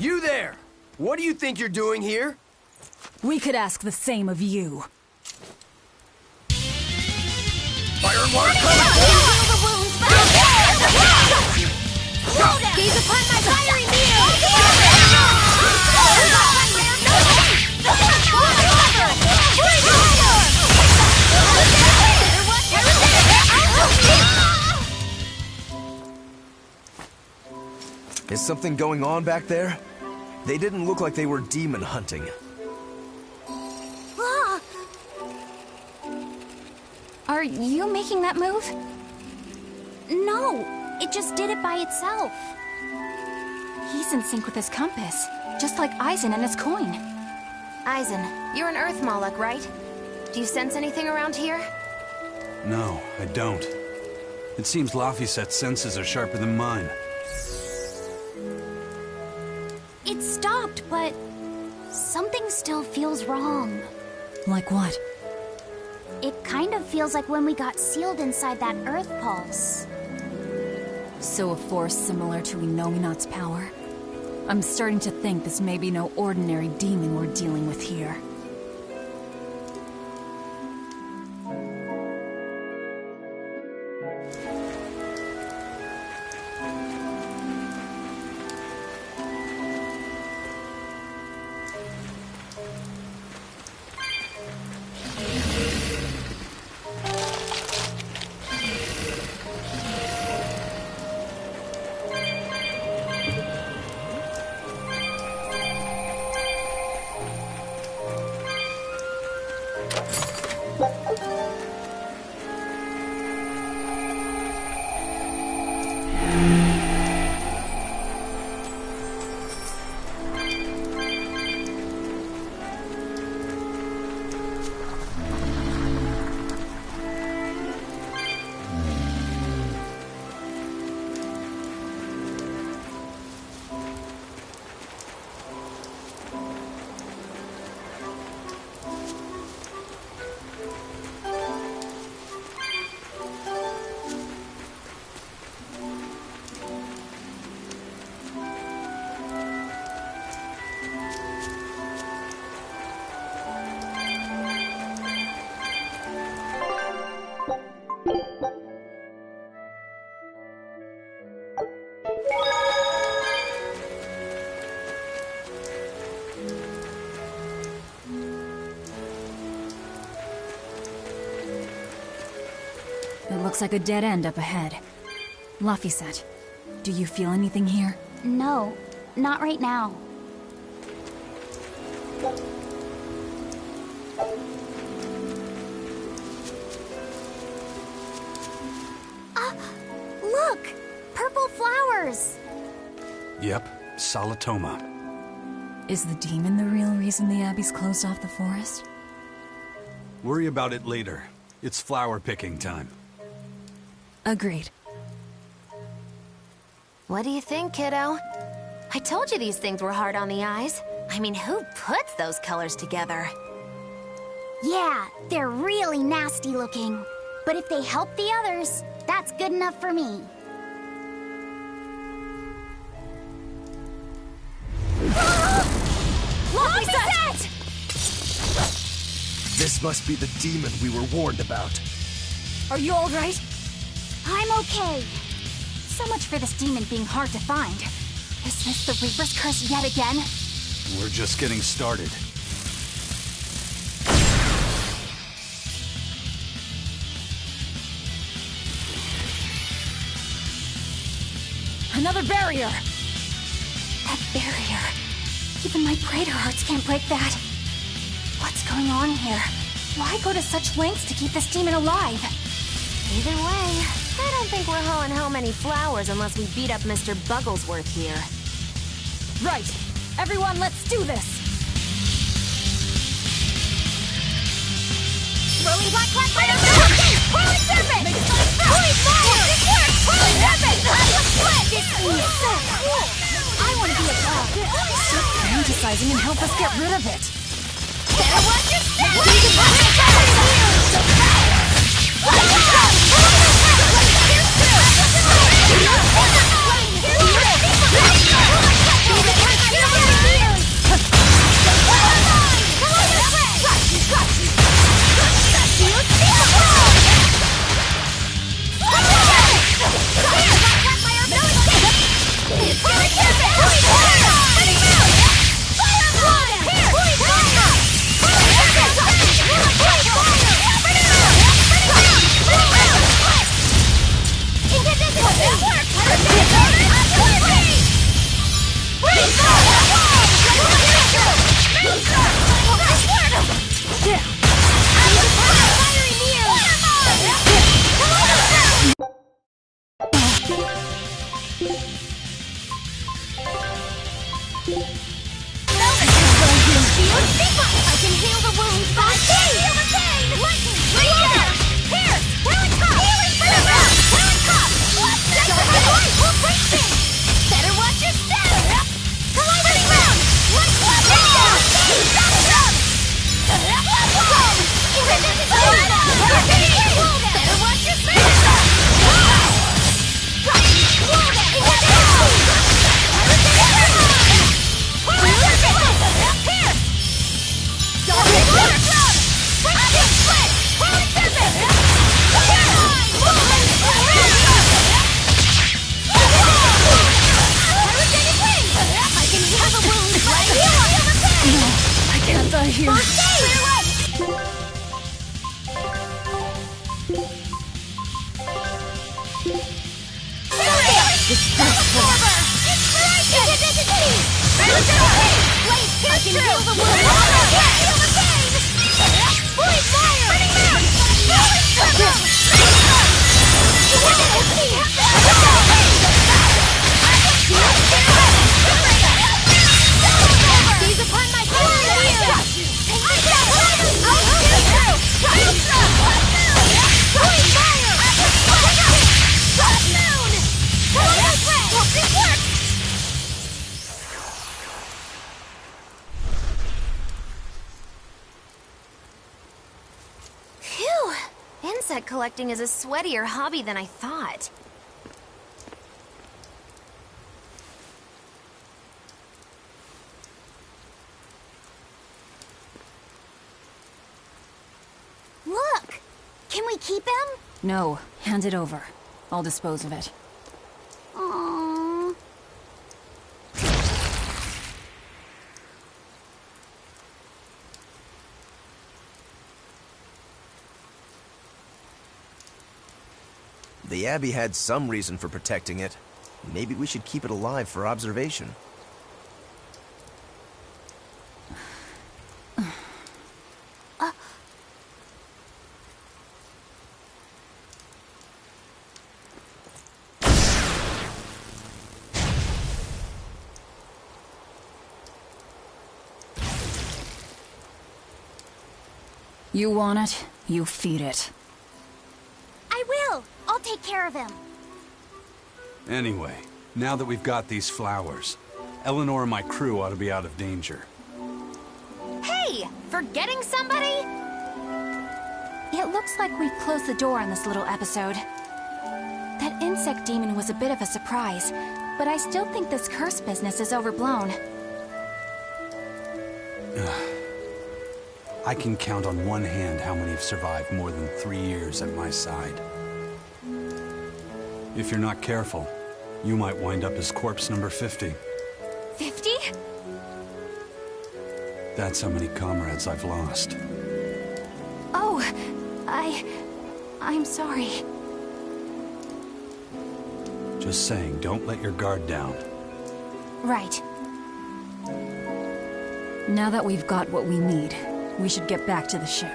You there! What do you think you're doing here? We could ask the same of you. Fire and water Gaze upon my fiery Is something going on back there? They didn't look like they were demon hunting. Are you making that move? No, it just did it by itself. He's in sync with his compass, just like Eisen and his coin. Eisen, you're an Earth Moloch, right? Do you sense anything around here? No, I don't. It seems Laphicet's senses are sharper than mine. It stopped, but something still feels wrong. Like what? It kind of feels like when we got sealed inside that Earth Pulse. So a force similar to Inominat's power? I'm starting to think this may be no ordinary demon we're dealing with here. looks like a dead end up ahead. Laphicet, do you feel anything here? No, not right now. Look! Purple flowers! Yep, Salatoma. Is the demon the real reason the Abbey's closed off the forest? Worry about it later. It's flower picking time. Agreed. What do you think, kiddo? I told you these things were hard on the eyes. I mean, who puts those colors together? Yeah, they're really nasty looking. But if they help the others, that's good enough for me. Laphicet! This must be the demon we were warned about. Are you alright? I'm okay. So much for this demon being hard to find. Is this the Reaper's curse yet again? We're just getting started. Another barrier! That barrier. Even my praetor hearts can't break that. What's going on here? Why go to such lengths to keep this demon alive? Either way, I don't think we're hauling home any flowers unless we beat up Mr. Bugglesworth here. Right. Everyone, let's do this! Rolling black cloud fire! Holy serpent! Holy fire! This works! Holy serpent! This is so cool! I want to be a dog. Stop fantasizing and help us get rid of it. Better watch your step! Insect collecting is a sweatier hobby than I thought. Look! Can we keep him? No, hand it over. I'll dispose of it. Aww. The Abbey had some reason for protecting it. Maybe we should keep it alive for observation. You want it, you feed it. I will. I'll take care of him. Anyway, now that we've got these flowers, Eleanor and my crew ought to be out of danger. Hey! Forgetting somebody? It looks like we've closed the door on this little episode. That insect demon was a bit of a surprise, but I still think this curse business is overblown. I can count on one hand how many have survived more than 3 years at my side. If you're not careful, you might wind up as corpse number 50. 50? That's how many comrades I've lost. Oh, I'm sorry. Just saying, don't let your guard down. Right. Now that we've got what we need, we should get back to the ship.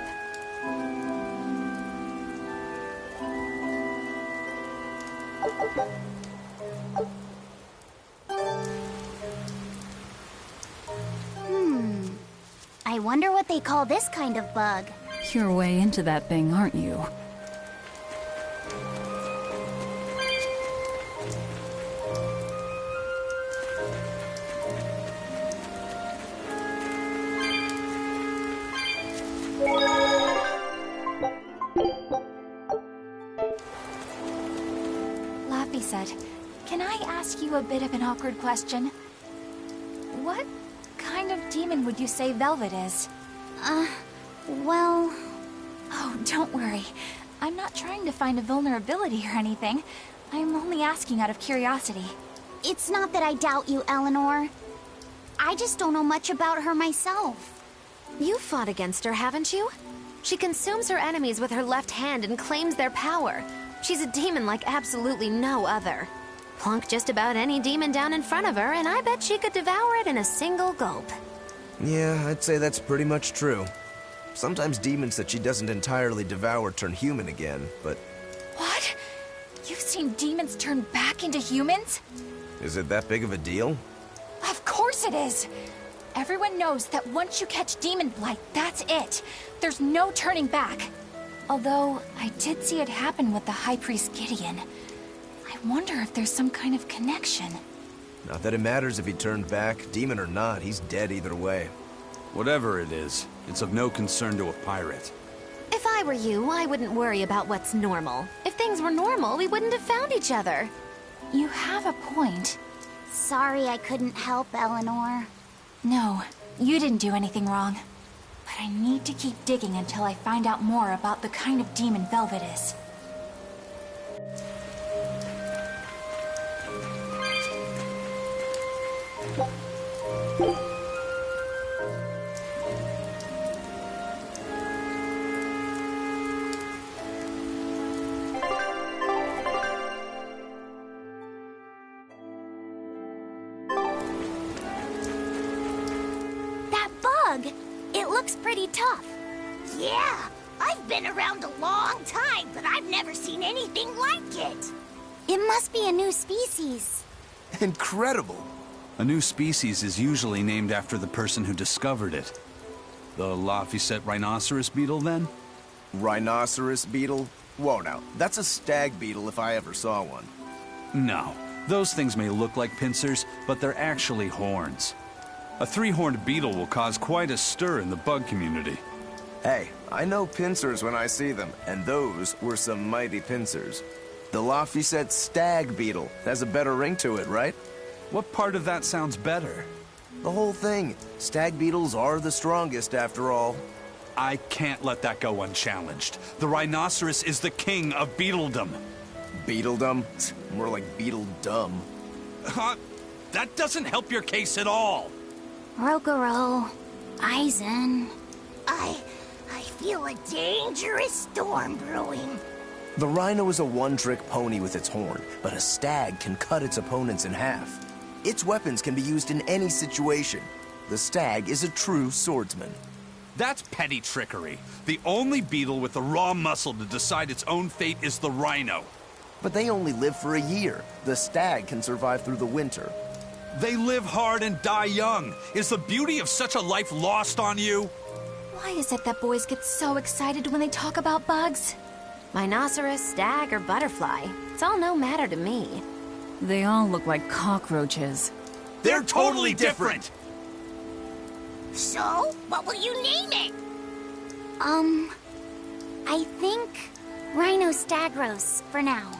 I wonder what they call this kind of bug. You're way into that thing, aren't you? Laffy said, "Can I ask you a bit of an awkward question? What kind of demon would you say Velvet is?" Well... Oh, don't worry. I'm not trying to find a vulnerability or anything. I'm only asking out of curiosity. It's not that I doubt you, Eleanor. I just don't know much about her myself. You fought against her, haven't you? She consumes her enemies with her left hand and claims their power. She's a demon like absolutely no other. Plunk just about any demon down in front of her, and I bet she could devour it in a single gulp. Yeah, I'd say that's pretty much true. Sometimes demons that she doesn't entirely devour turn human again, but... What? You've seen demons turn back into humans? Is it that big of a deal? Of course it is! Everyone knows that once you catch demon blight, that's it. There's no turning back. Although, I did see it happen with the High Priest Gideon. I wonder if there's some kind of connection. Not that it matters if he turned back. Demon or not, he's dead either way. Whatever it is, it's of no concern to a pirate. If I were you, I wouldn't worry about what's normal. If things were normal, we wouldn't have found each other. You have a point. Sorry I couldn't help, Eleanor. No, you didn't do anything wrong. But I need to keep digging until I find out more about the kind of demon Velvet is. It looks pretty tough. Yeah, I've been around a long time, but I've never seen anything like it. It must be a new species. Incredible. A new species is usually named after the person who discovered it. The Laphicet rhinoceros beetle, then? Rhinoceros beetle? Whoa, now, that's a stag beetle if I ever saw one. No. Those things may look like pincers, but they're actually horns. A three-horned beetle will cause quite a stir in the bug community. Hey, I know pincers when I see them, and those were some mighty pincers. The Laphicet stag beetle has a better ring to it, right? What part of that sounds better? The whole thing. Stag beetles are the strongest, after all. I can't let that go unchallenged. The rhinoceros is the king of beetledom. Beetledom? More like beetle-dumb. That doesn't help your case at all. Rokuro, Aizen. I feel a dangerous storm brewing. The rhino is a one-trick pony with its horn, but a stag can cut its opponents in half. Its weapons can be used in any situation. The stag is a true swordsman. That's petty trickery. The only beetle with the raw muscle to decide its own fate is the rhino. But they only live for a year. The stag can survive through the winter. They live hard and die young. Is the beauty of such a life lost on you? Why is it that boys get so excited when they talk about bugs? Rhinoceros, stag, or butterfly. It's all no matter to me. They all look like cockroaches. They're totally different! So, what will you name it? I think Rhinostagros for now.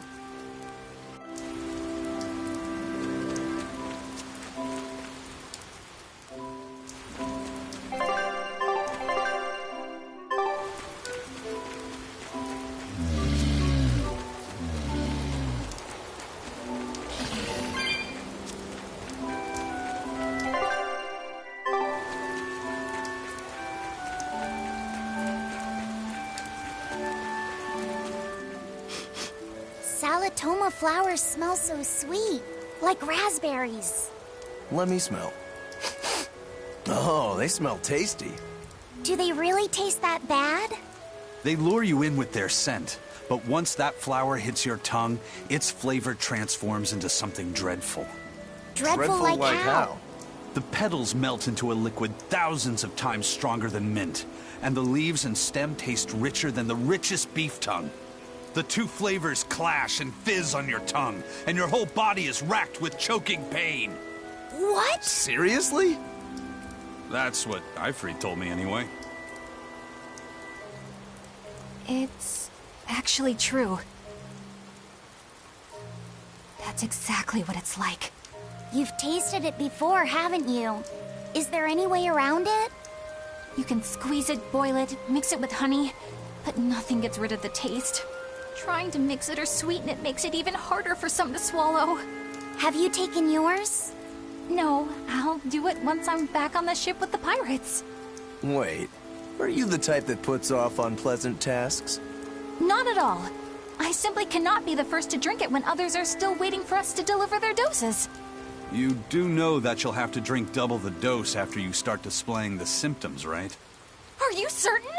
Salatoma flowers smell so sweet, like raspberries. Let me smell. Oh, they smell tasty. Do they really taste that bad? They lure you in with their scent, but once that flower hits your tongue, its flavor transforms into something dreadful. Dreadful like how? The petals melt into a liquid thousands of times stronger than mint, and the leaves and stem taste richer than the richest beef tongue. The two flavors clash and fizz on your tongue, and your whole body is racked with choking pain. What? Seriously? That's what Ifrit told me anyway. It's actually true. That's exactly what it's like. You've tasted it before, haven't you? Is there any way around it? You can squeeze it, boil it, mix it with honey, but nothing gets rid of the taste. Trying to mix it or sweeten it makes it even harder for some to swallow. Have you taken yours? No, I'll do it once I'm back on the ship with the pirates. Wait, are you the type that puts off unpleasant tasks? Not at all. I simply cannot be the first to drink it when others are still waiting for us to deliver their doses. You do know that you'll have to drink double the dose after you start displaying the symptoms, right? Are you certain?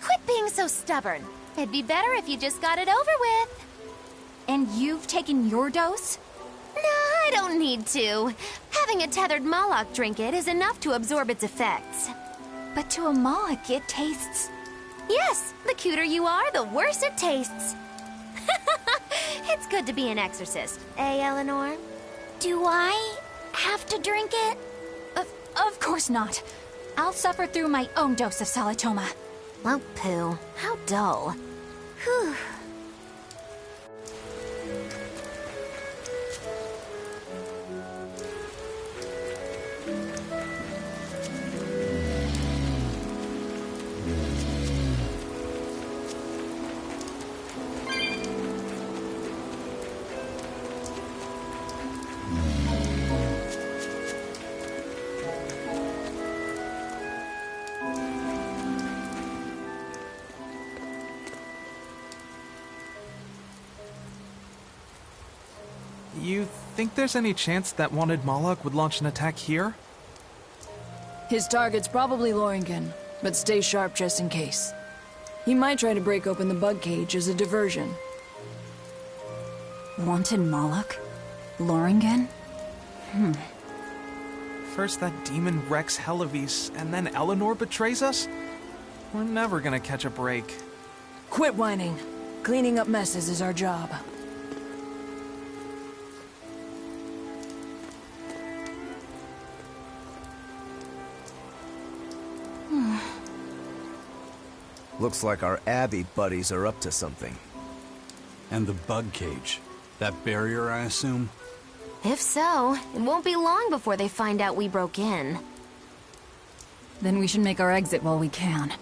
Quit being so stubborn. It'd be better if you just got it over with. And you've taken your dose? No, I don't need to. Having a tethered Moloch drink it is enough to absorb its effects. But to a Moloch, it tastes... Yes, the cuter you are, the worse it tastes. It's good to be an exorcist, eh, Eleanor? Do I have to drink it? Of course not. I'll suffer through my own dose of Salatoma. Oh, poo. How dull. Whew. You think there's any chance that wanted Moloch would launch an attack here? His target's probably Loringen, but stay sharp just in case. He might try to break open the bug cage as a diversion. Wanted Moloch? Loringen? First that demon Rex Helivis, and then Eleanor betrays us? We're never gonna catch a break. Quit whining. Cleaning up messes is our job. Looks like our Abbey buddies are up to something. And the bug cage. That barrier, I assume? If so, it won't be long before they find out we broke in. Then we should make our exit while we can.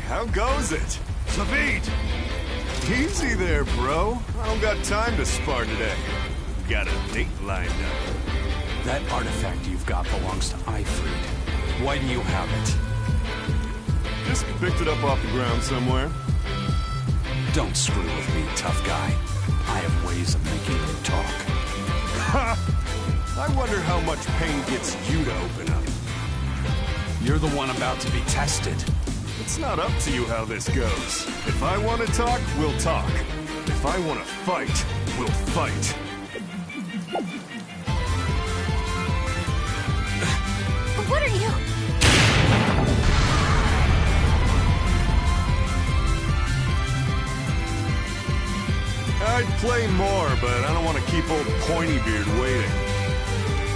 How goes it? Savid! Easy there, bro. I don't got time to spar today. Got a date lined up. That artifact you've got belongs to Ifrid. Why do you have it? Just picked it up off the ground somewhere. Don't screw with me, tough guy. I have ways of making you talk. Ha! I wonder how much pain gets you to open up. You're the one about to be tested. It's not up to you how this goes. If I want to talk, we'll talk. If I want to fight, we'll fight. What are you? I'd play more, but I don't want to keep old Pointybeard waiting.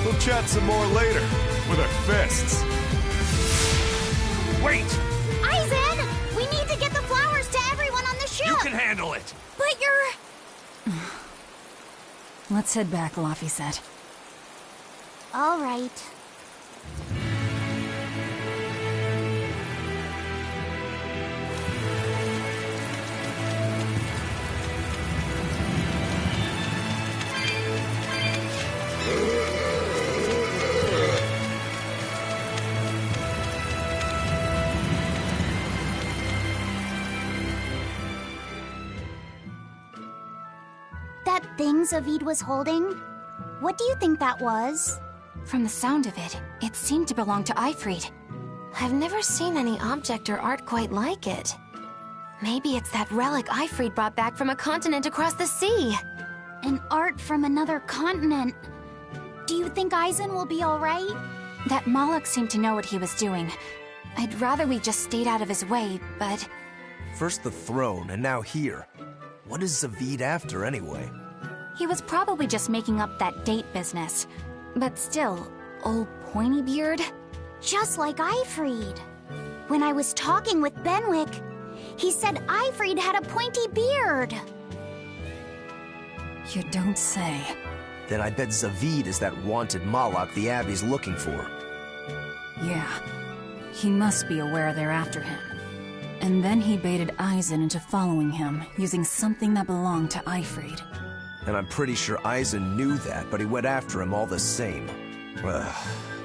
We'll chat some more later, with our fists. Wait! Aizen! We need to get the flowers to everyone on the ship! You can handle it! But you're... Let's head back, Laffy said. All right. That thing Zavid was holding? What do you think that was? From the sound of it, it seemed to belong to Ifrid. I've never seen any object or art quite like it. Maybe it's that relic Ifrid brought back from a continent across the sea. An art from another continent. Do you think Aizen will be all right? That Malak seemed to know what he was doing. I'd rather we just stayed out of his way, but... First the throne, and now here. What is Zavid after, anyway? He was probably just making up that date business. But still, old Pointybeard? Just like Ifrid. When I was talking with Benwick, he said Ifrid had a pointy beard. You don't say. Then I bet Zavid is that wanted Malak the Abbey's looking for. Yeah. He must be aware they're after him. And then he baited Aizen into following him, using something that belonged to Ifrid. And I'm pretty sure Aizen knew that, but he went after him all the same.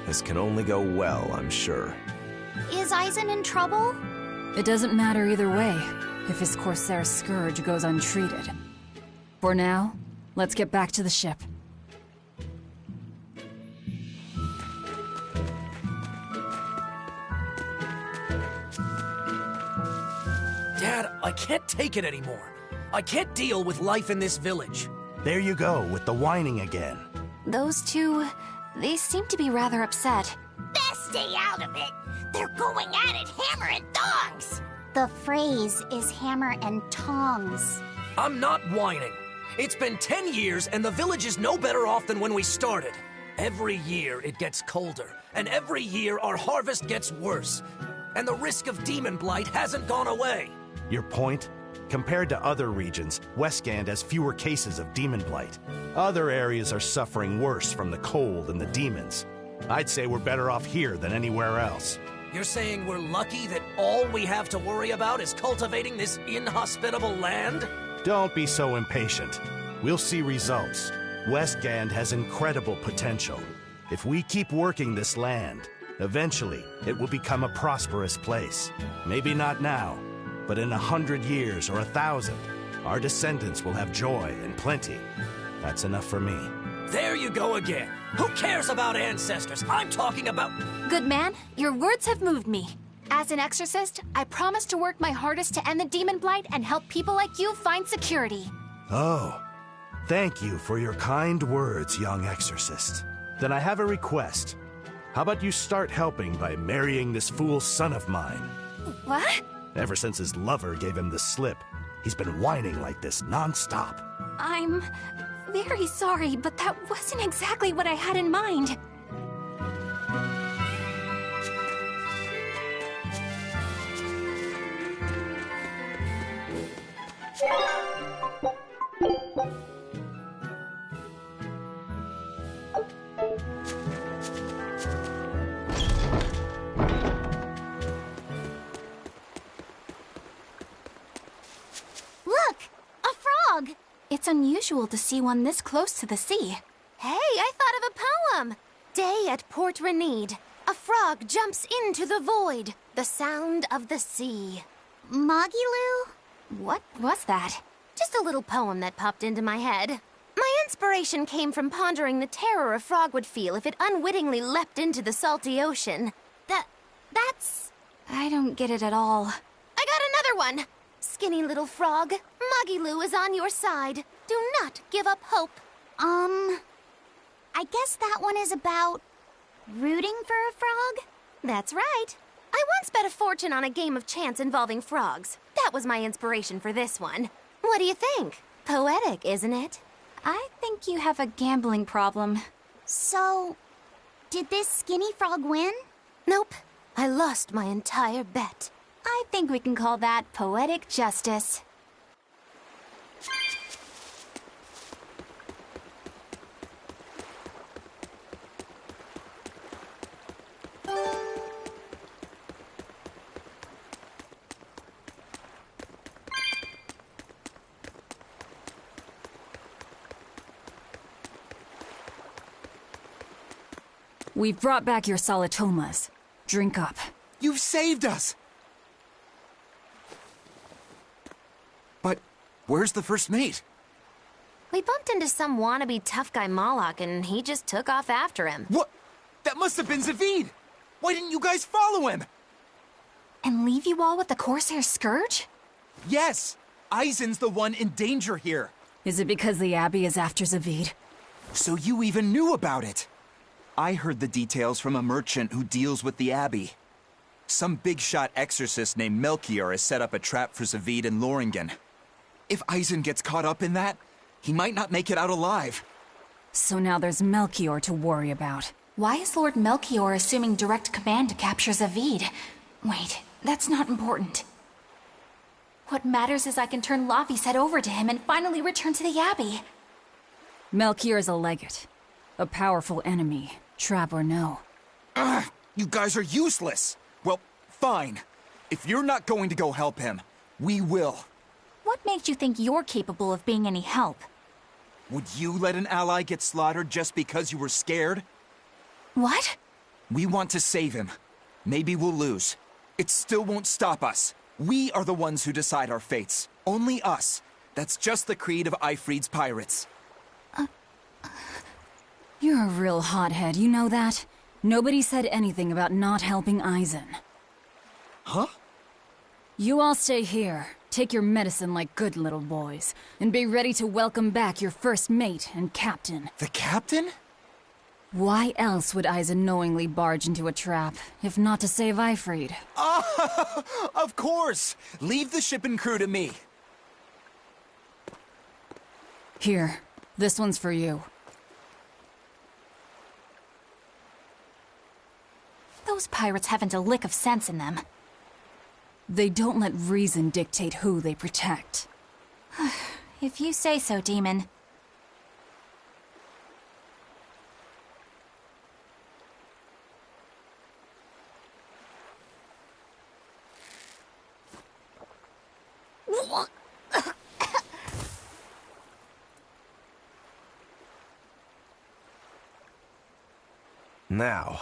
This can only go well, I'm sure. Is Aizen in trouble? It doesn't matter either way, if his Corsair scourge goes untreated. For now, let's get back to the ship. Dad, I can't take it anymore. I can't deal with life in this village. There you go, with the whining again. Those two, they seem to be rather upset. Best stay out of it. They're going at it hammer and thongs. The phrase is hammer and tongs. I'm not whining. It's been 10 years and the village is no better off than when we started. Every year it gets colder, and every year our harvest gets worse. And the risk of demon blight hasn't gone away. Your point? Compared to other regions, Westgand has fewer cases of demon blight. Other areas are suffering worse from the cold and the demons. I'd say we're better off here than anywhere else. You're saying we're lucky that all we have to worry about is cultivating this inhospitable land? Don't be so impatient. We'll see results. Westgand has incredible potential. If we keep working this land, eventually it will become a prosperous place. Maybe not now, but in 100 years or 1,000, our descendants will have joy and plenty. That's enough for me. There you go again. Who cares about ancestors? I'm talking about... Good man, your words have moved me. As an exorcist, I promise to work my hardest to end the demon blight and help people like you find security. Oh, thank you for your kind words, young exorcist. Then I have a request. How about you start helping by marrying this fool son of mine? What? Ever since his lover gave him the slip, he's been whining like this non-stop. I'm very sorry, but that wasn't exactly what I had in mind. Look! A frog! It's unusual to see one this close to the sea. Hey, I thought of a poem! Day at Port Renede. A frog jumps into the void. The sound of the sea. Magilu? What was that? Just a little poem that popped into my head. My inspiration came from pondering the terror a frog would feel if it unwittingly leapt into the salty ocean. That's... I don't get it at all. I got another one! Skinny little frog, Magilu is on your side. Do not give up hope. I guess that one is about rooting for a frog? That's right. I once bet a fortune on a game of chance involving frogs. That was my inspiration for this one. What do you think? Poetic, isn't it? I think you have a gambling problem. So, did this skinny frog win? Nope. I lost my entire bet. I think we can call that poetic justice. We've brought back your solitomas. Drink up. You've saved us! But where's the first mate? We bumped into some wannabe tough guy Moloch, and he just took off after him. What? That must have been Zavid! Why didn't you guys follow him? And leave you all with the Corsair Scourge? Yes! Eisen's the one in danger here. Is it because the Abbey is after Zavid? So you even knew about it? I heard the details from a merchant who deals with the Abbey. Some big-shot exorcist named Melchior has set up a trap for Zavid and Loringen. If Eisen gets caught up in that, he might not make it out alive. So now there's Melchior to worry about. Why is Lord Melchior assuming direct command to capture Zavid? Wait, that's not important. What matters is I can turn Lavi's head over to him and finally return to the Abbey. Melchior is a legate. A powerful enemy, trap or no. Ugh, you guys are useless! Well, fine. If you're not going to go help him, we will. What makes you think you're capable of being any help? Would you let an ally get slaughtered just because you were scared? What? We want to save him. Maybe we'll lose. It still won't stop us. We are the ones who decide our fates. Only us. That's just the creed of Ifrid's pirates. You're a real hothead, you know that? Nobody said anything about not helping Eisen. Huh? You all stay here, take your medicine like good little boys, and be ready to welcome back your first mate and captain. The captain? Why else would Aizen knowingly barge into a trap, if not to save Eifried? Of course! Leave the ship and crew to me. Here, this one's for you. Those pirates haven't a lick of sense in them. They don't let reason dictate who they protect. If you say so, Demon. Now,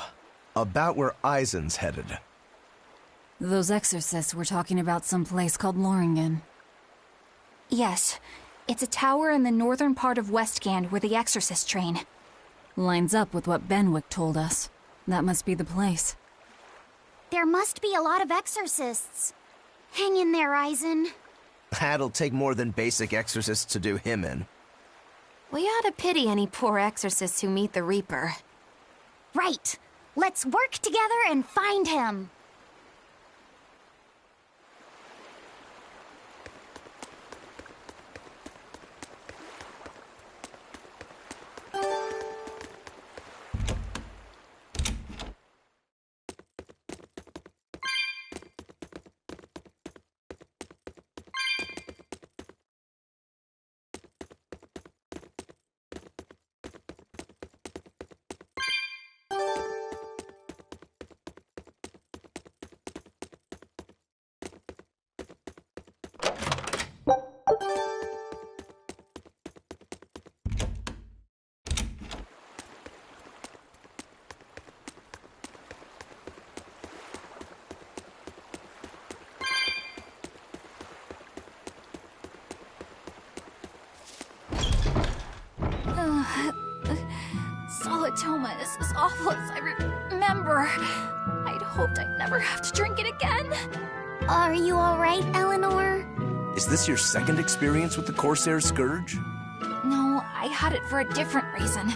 about where Aizen's headed. Those exorcists were talking about some place called Loringen. Yes, it's a tower in the northern part of Westgand where the exorcists train. Lines up with what Benwick told us. That must be the place. There must be a lot of exorcists. Hang in there, Aizen. That'll take more than basic exorcists to do him in. We ought to pity any poor exorcists who meet the Reaper. Right. Let's work together and find him. Solitoma is as awful as I remember. I'd hoped I'd never have to drink it again. Are you alright, Eleanor? Is this your second experience with the Corsair Scourge? No, I had it for a different reason.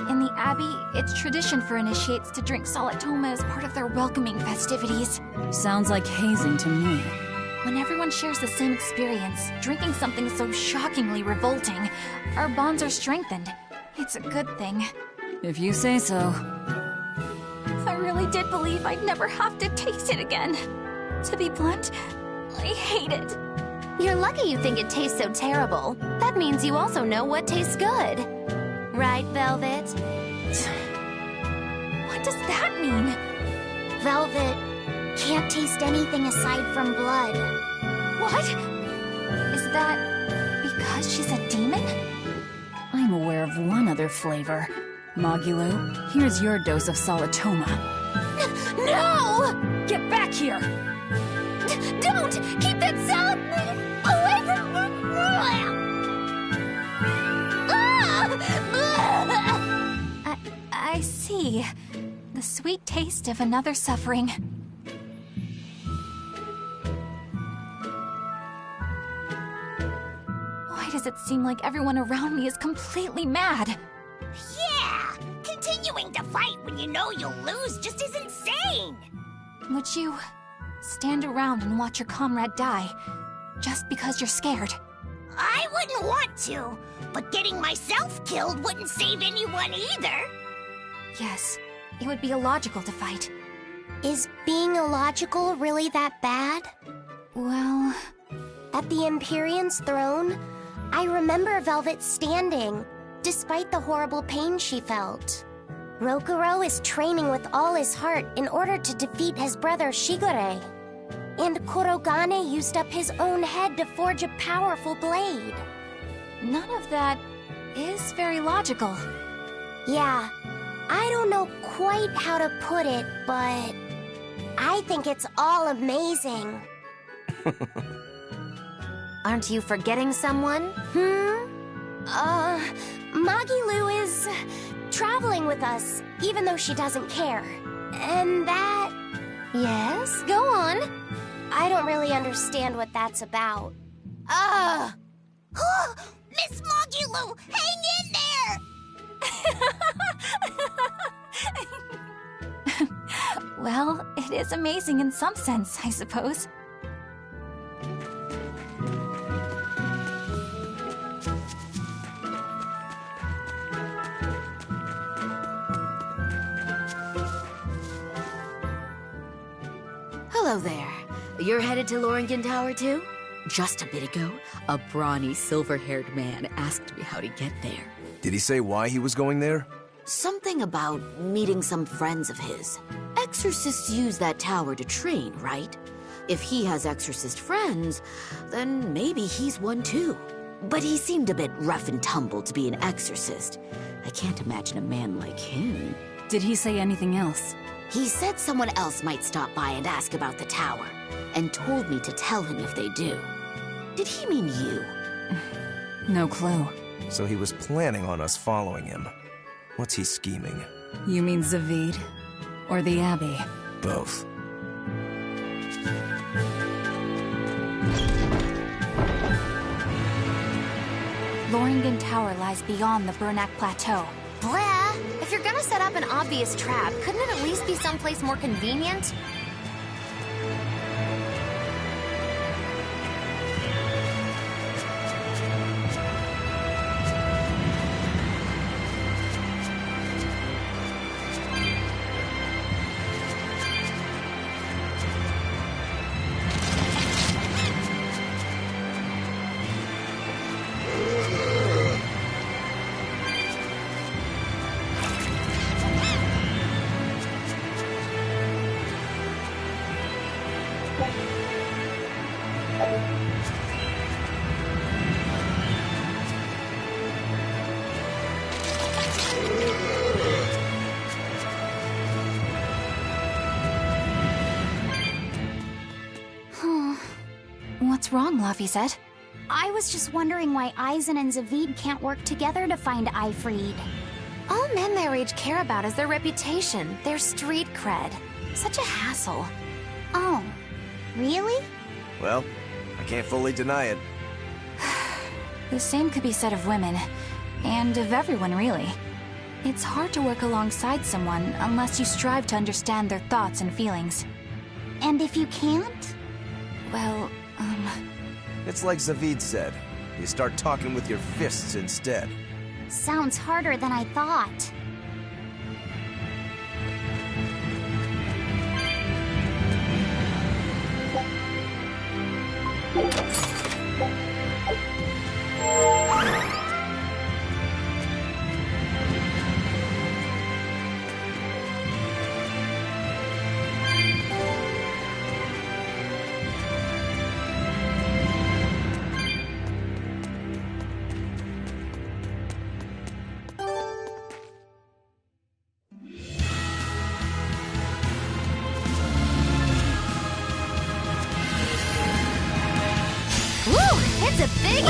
In the Abbey, it's tradition for initiates to drink Solitoma as part of their welcoming festivities. Sounds like hazing to me. When everyone shares the same experience, drinking something so shockingly revolting, our bonds are strengthened. It's a good thing. If you say so. I really did believe I'd never have to taste it again. To be blunt, I hate it. You're lucky you think it tastes so terrible. That means you also know what tastes good. Right, Velvet? What does that mean? Velvet can't taste anything aside from blood. What? Is that because she's a demon? I'm aware of one other flavor. Magulu, here's your dose of Solitoma. No! Get back here! Don't! Keep that salad away from me! I see. The sweet taste of another suffering. Why does it seem like everyone around me is completely mad? Yeah! Continuing to fight when you know you'll lose just is insane! Would you stand around and watch your comrade die just because you're scared? I wouldn't want to, but getting myself killed wouldn't save anyone either. Yes, it would be illogical to fight. Is being illogical really that bad? Well... At the Empyrean's throne, I remember Velvet standing, despite the horrible pain she felt. Rokurou is training with all his heart in order to defeat his brother Shigure. And Kurogane used up his own head to forge a powerful blade. None of that is very logical. Yeah, I don't know quite how to put it, but I think it's all amazing. Aren't you forgetting someone? Magilu is traveling with us, even though she doesn't care. And that... Yes, go on. I don't really understand what that's about. Miss Magilu, hang in there! Well, it is amazing in some sense, I suppose. Hello there. You're headed to Loringen Tower too? Just a bit ago, a brawny, silver-haired man asked me how to get there. Did he say why he was going there? Something about meeting some friends of his. Exorcists use that tower to train, right? If he has exorcist friends, then maybe he's one too. But he seemed a bit rough and tumble to be an exorcist. I can't imagine a man like him. Did he say anything else? He said someone else might stop by and ask about the tower, and told me to tell him if they do. Did he mean you? No clue. So he was planning on us following him. What's he scheming? You mean Zavid? Or the Abbey? Both. Loringen Tower lies beyond the Bernac Plateau. Blah! If you're gonna set up an obvious trap, couldn't it at least be someplace more convenient? What's wrong, Laphicet? I was just wondering why Eisen and Zavid can't work together to find Eifried. All men their age care about is their reputation, their street cred. Such a hassle. Oh, really? Well, I can't fully deny it. The same could be said of women, and of everyone, really. It's hard to work alongside someone unless you strive to understand their thoughts and feelings. And if you can't? Well, It's like Zavid said. You start talking with your fists instead. Sounds harder than I thought. It's a big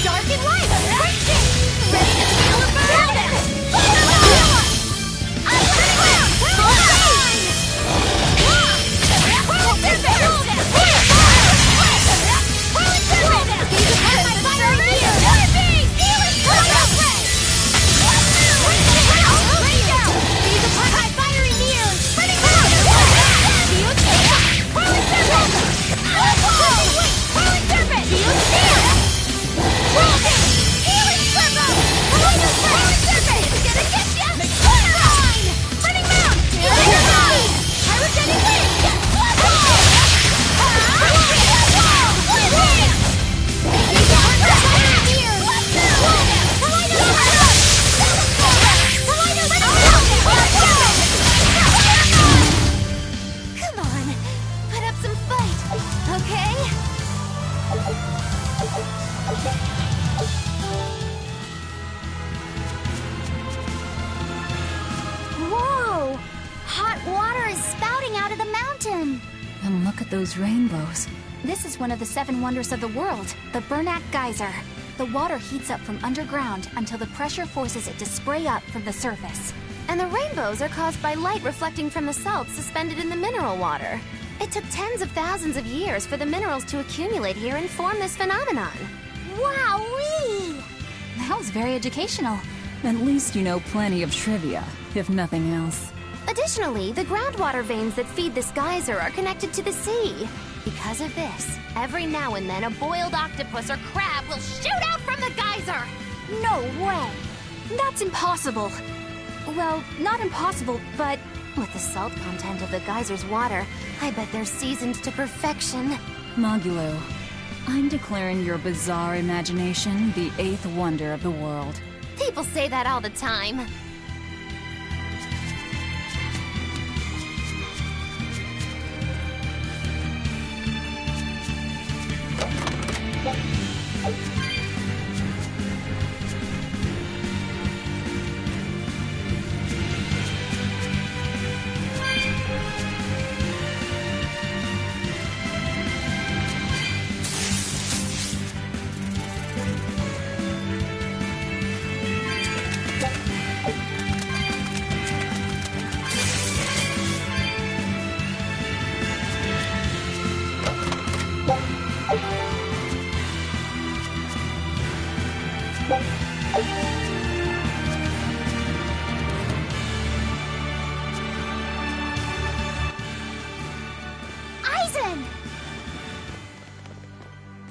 Dark and light! Ready to feel the burn! Look at those rainbows. This is one of the 7 wonders of the world, the Bernak Geyser. The water heats up from underground until the pressure forces it to spray up from the surface. And the rainbows are caused by light reflecting from the salts suspended in the mineral water. It took tens of thousands of years for the minerals to accumulate here and form this phenomenon. Wowee! That was very educational. At least you know plenty of trivia, if nothing else. Additionally, the groundwater veins that feed this geyser are connected to the sea. Because of this, every now and then a boiled octopus or crab will shoot out from the geyser! No way! That's impossible. Well, not impossible, but with the salt content of the geyser's water, I bet they're seasoned to perfection. Magulu, I'm declaring your bizarre imagination the 8th wonder of the world. People say that all the time.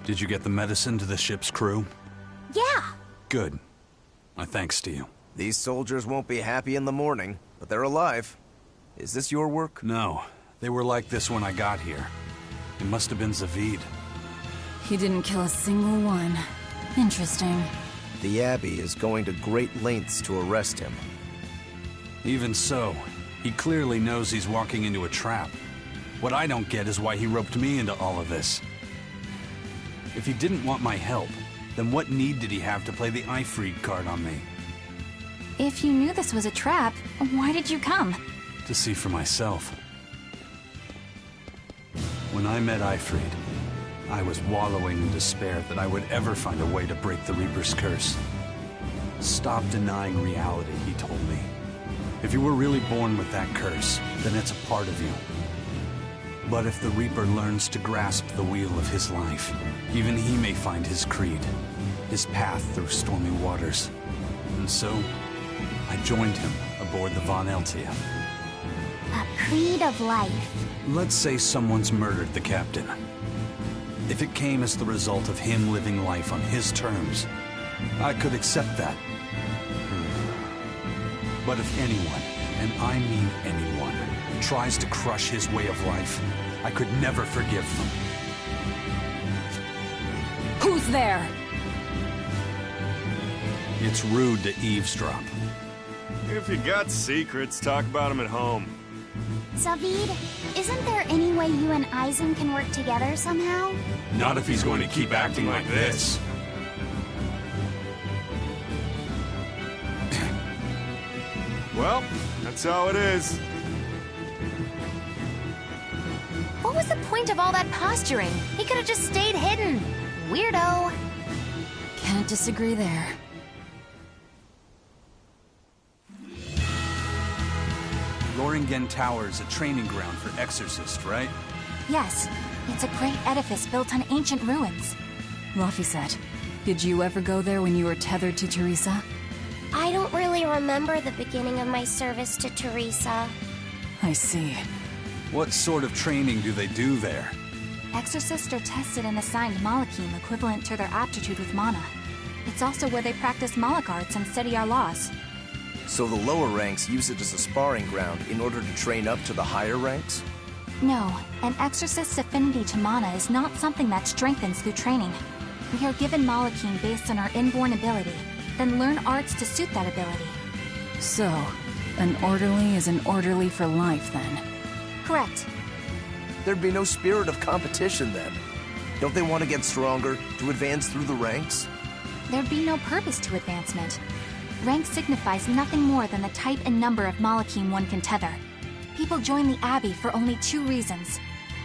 Did you get the medicine to the ship's crew? yeah. Good. My thanks to you. These soldiers won't be happy in the morning, but they're alive. Is this your work? No. They were like this when I got here. It must have been Zavid. He didn't kill a single one. Interesting. The Abbey is going to great lengths to arrest him. Even so, he clearly knows he's walking into a trap. What I don't get is why he roped me into all of this. If he didn't want my help, then what need did he have to play the Ifrid card on me? If you knew this was a trap, why did you come? To see for myself. When I met Ifrid, I was wallowing in despair that I would ever find a way to break the Reaper's curse. Stop denying reality, he told me. If you were really born with that curse, then it's a part of you. But if the Reaper learns to grasp the wheel of his life, even he may find his creed, his path through stormy waters. And so, I joined him aboard the Von Eltia. A creed of life. Let's say someone's murdered the captain. If it came as the result of him living life on his terms, I could accept that. But if anyone, and I mean anyone, tries to crush his way of life, I could never forgive them. Who's there? It's rude to eavesdrop. If you got secrets, talk about them at home. Zavid, isn't there any way you and Eisen can work together somehow? Not if he's going to keep acting like this. Well, that's how it is. What was the point of all that posturing? He could have just stayed hidden. Weirdo. Can't disagree there. Loringen Tower is a training ground for exorcists, right? Yes, it's a great edifice built on ancient ruins. Laphicet, did you ever go there when you were tethered to Teresa? I don't really remember the beginning of my service to Teresa. I see. What sort of training do they do there? Exorcists are tested and assigned Malachim equivalent to their aptitude with mana. It's also where they practice Malach arts and study our laws. So the lower ranks use it as a sparring ground in order to train up to the higher ranks? No, an exorcist's affinity to mana is not something that strengthens through training. We are given Malachim based on our inborn ability, then learn arts to suit that ability. So, an orderly is an orderly for life, then? Correct. There'd be no spirit of competition then. Don't they want to get stronger, to advance through the ranks? There'd be no purpose to advancement. Rank signifies nothing more than the type and number of Malachim one can tether. People join the Abbey for only 2 reasons.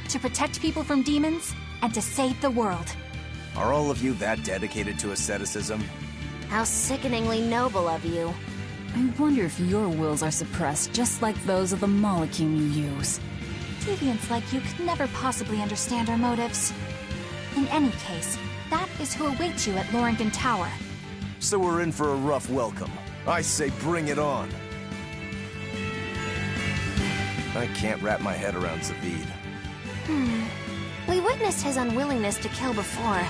to protect people from demons, and to save the world. Are all of you that dedicated to asceticism? How sickeningly noble of you. I wonder if your wills are suppressed just like those of the molecule you use. Deviants like you could never possibly understand our motives. In any case, that is who awaits you at Loringen Tower. So we're in for a rough welcome. I say bring it on. I can't wrap my head around Zavid. We witnessed his unwillingness to kill before,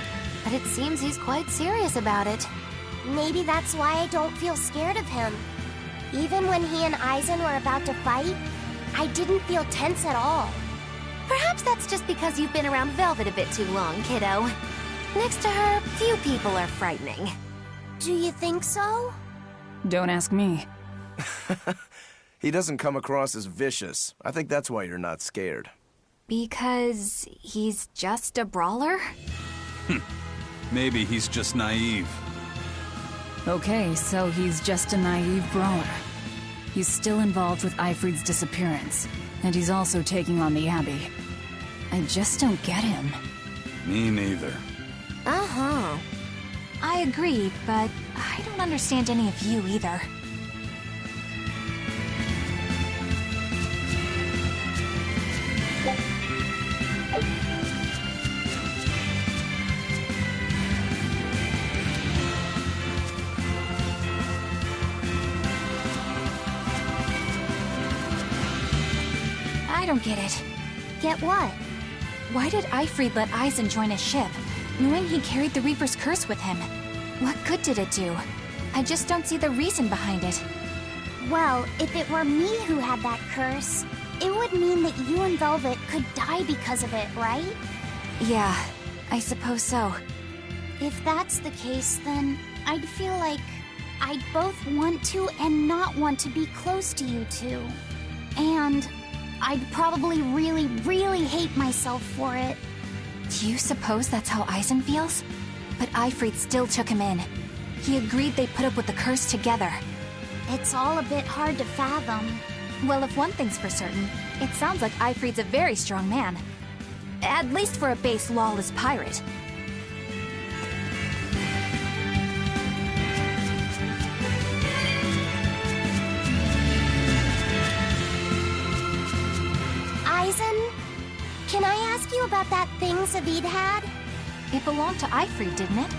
but it seems he's quite serious about it. Maybe that's why I don't feel scared of him. Even when he and Eisen were about to fight, I didn't feel tense at all. Perhaps that's just because you've been around Velvet a bit too long, kiddo. Next to her, few people are frightening. Do you think so? Don't ask me. He doesn't come across as vicious. I think that's why you're not scared. Because he's just a brawler? Maybe he's just naive. Okay, so he's just a naive brawler. He's still involved with Eifried's disappearance, and he's also taking on the Abbey. I just don't get him. Me neither. Uh-huh. I agree, but I don't understand any of you either. I don't get it. Get what? Why did Eifried let Eisen join his ship, knowing he carried the Reaper's curse with him? What good did it do? I just don't see the reason behind it. Well, if it were me who had that curse, it would mean that you and Velvet could die because of it, right? Yeah, I suppose so. If that's the case, then I'd feel like I'd both want to and not want to be close to you two. And I'd probably really, really hate myself for it. Do you suppose that's how Eisen feels? But Eifried still took him in. He agreed they'd put up with the curse together. It's all a bit hard to fathom. Well, if one thing's for certain, it sounds like Eifried's a very strong man. At least for a base lawless pirate. Eisen, can I ask you about that thing Zavid had? It belonged to Eifried, didn't it?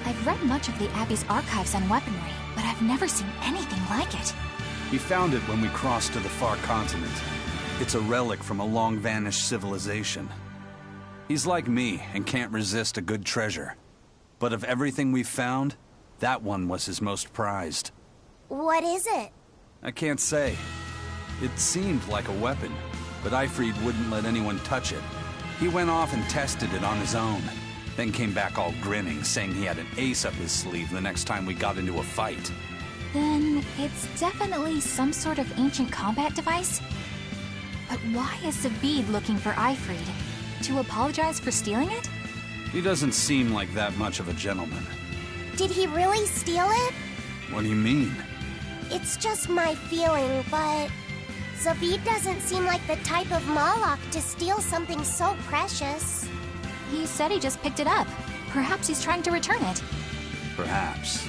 I've read much of the Abbey's archives on weaponry, but I've never seen anything like it. We found it when we crossed to the far continent. It's a relic from a long-vanished civilization. He's like me and can't resist a good treasure. But of everything we've found, that one was his most prized. What is it? I can't say. It seemed like a weapon, but Eifried wouldn't let anyone touch it. He went off and tested it on his own, then came back all grinning, saying he had an ace up his sleeve the next time we got into a fight. Then it's definitely some sort of ancient combat device? But why is Zavid looking for Eifried? To apologize for stealing it? He doesn't seem like that much of a gentleman. Did he really steal it? What do you mean? It's just my feeling, but Zavid doesn't seem like the type of Malak to steal something so precious. He said he just picked it up. Perhaps he's trying to return it. Perhaps.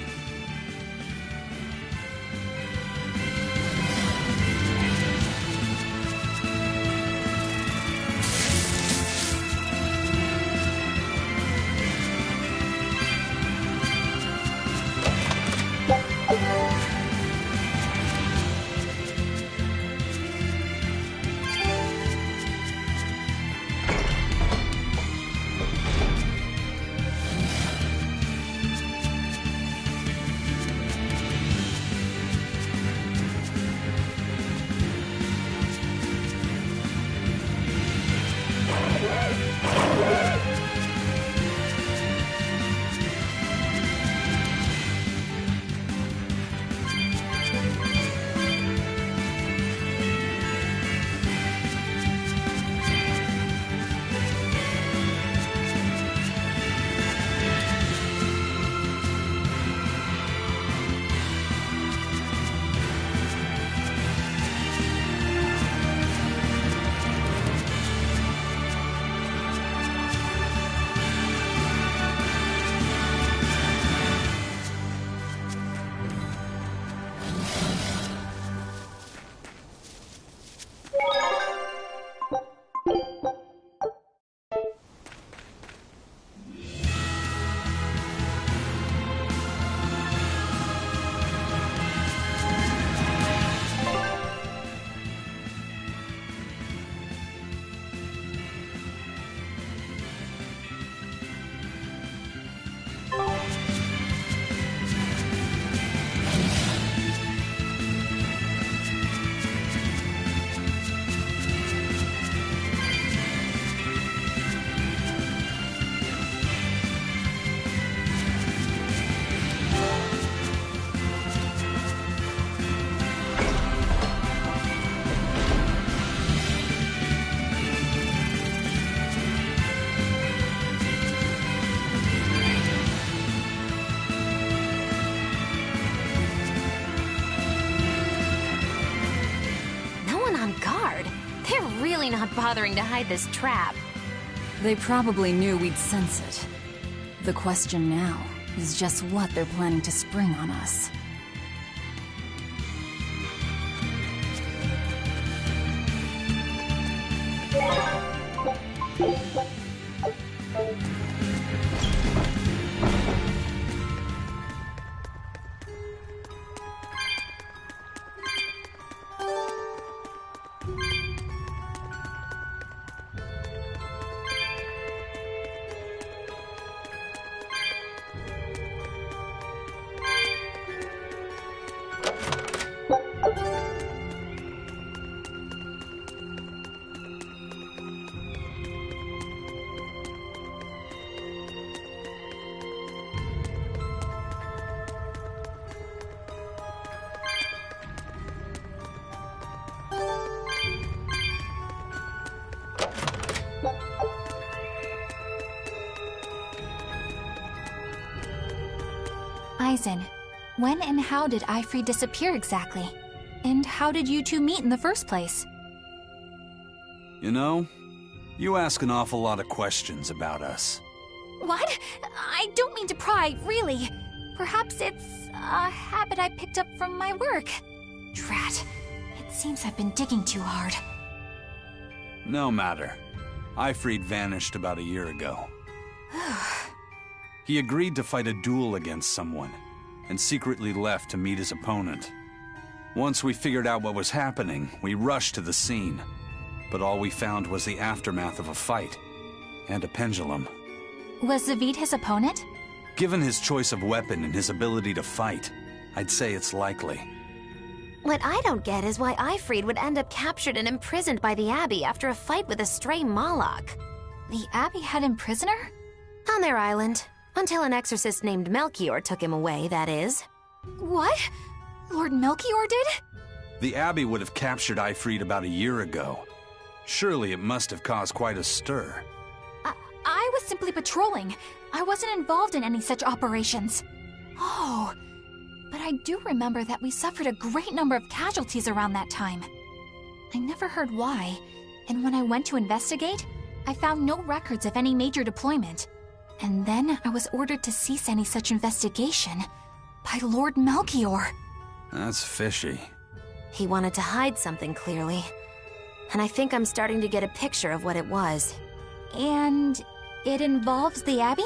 They're really not bothering to hide this trap. They probably knew we'd sense it. The question now is just what they're planning to spring on us. Eisen, when and how did Eifried disappear exactly? And how did you two meet in the first place? You know, you ask an awful lot of questions about us. What? I don't mean to pry, really. Perhaps it's a habit I picked up from my work. Drat. It seems I've been digging too hard. No matter. Eifried vanished about a year ago. He agreed to fight a duel against someone, and secretly left to meet his opponent. Once we figured out what was happening, we rushed to the scene. But all we found was the aftermath of a fight, and a pendulum. Was Zavid his opponent? Given his choice of weapon and his ability to fight, I'd say it's likely. What I don't get is why Eifried would end up captured and imprisoned by the Abbey after a fight with a stray Moloch. The Abbey had him prisoner? On their island. Until an exorcist named Melchior took him away, that is. What? Lord Melchior did? The Abbey would have captured Eifried about a year ago. Surely it must have caused quite a stir. I was simply patrolling. I wasn't involved in any such operations. Oh, but I do remember that we suffered a great number of casualties around that time. I never heard why, and when I went to investigate, I found no records of any major deployment. And then I was ordered to cease any such investigation by Lord Melchior. That's fishy. He wanted to hide something, clearly. And I think I'm starting to get a picture of what it was. And it involves the Abbey?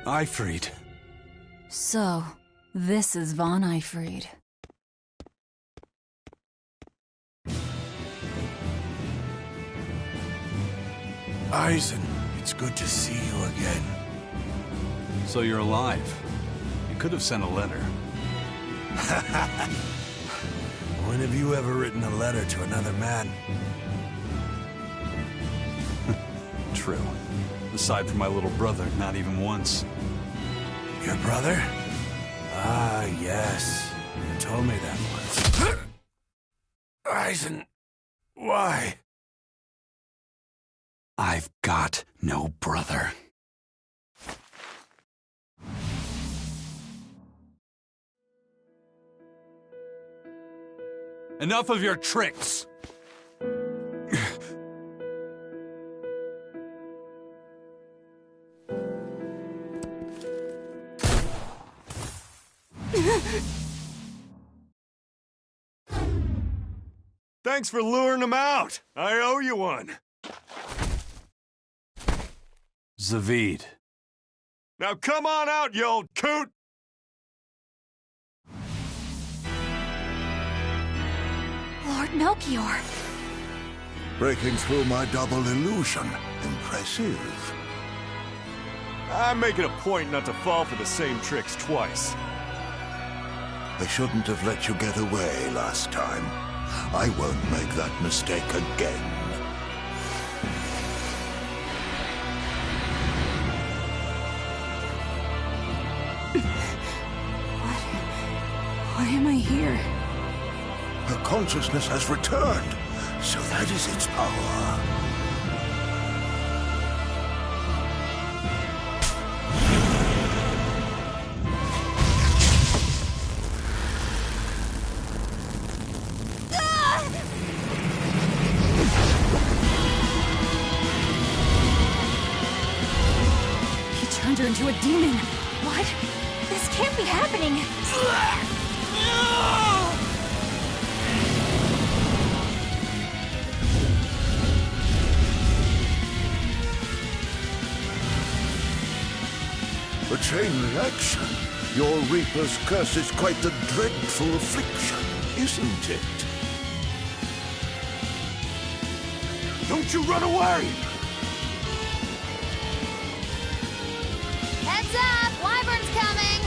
Eifried. So, this is von Eifried. Eisen, it's good to see you again. So you're alive. You could have sent a letter. When have you ever written a letter to another man? True. Aside from my little brother, not even once. Your brother? Ah, yes. You told me that once. Eisen, why? I've got no brother. Enough of your tricks! Thanks for luring him out. I owe you one. Zavid. Now come on out, you old coot! Lord Melchior. Breaking through my double illusion. Impressive. I make it a point not to fall for the same tricks twice. I shouldn't have let you get away last time. I won't make that mistake again. Why am I here? Her consciousness has returned, so that is its power. He turned her into a demon. What? This can't be happening. A chain reaction. Your Reaper's curse is quite a dreadful affliction, isn't it? Don't you run away! Heads up! Wyvern's coming!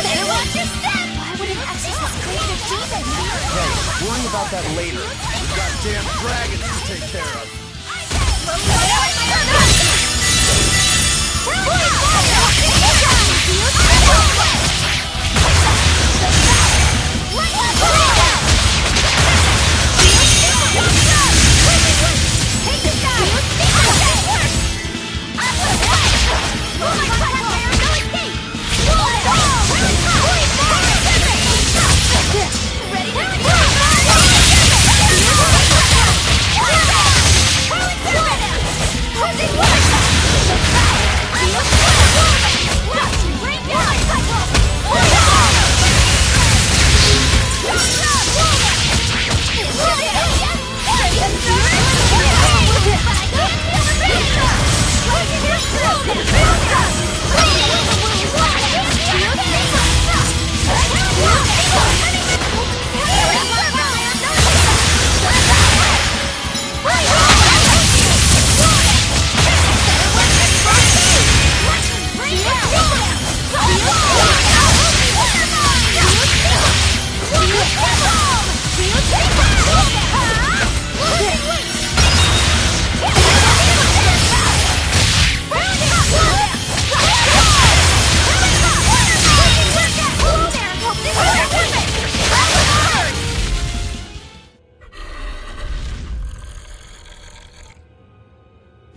Better watch your step! Why would an exorcist create a demon? Hey, worry about that later. We've got damn dragons to take care of.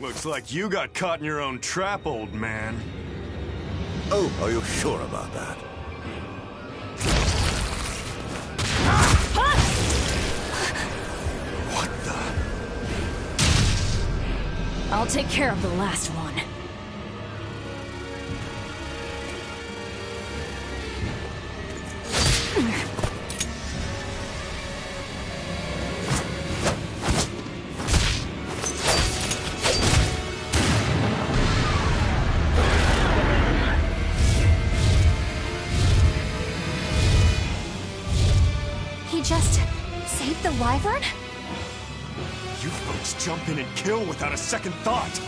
Looks like you got caught in your own trap, old man. Oh, are you sure about that? What the? I'll take care of the last one. He just saved the wyvern? You folks jump in and kill without a second thought.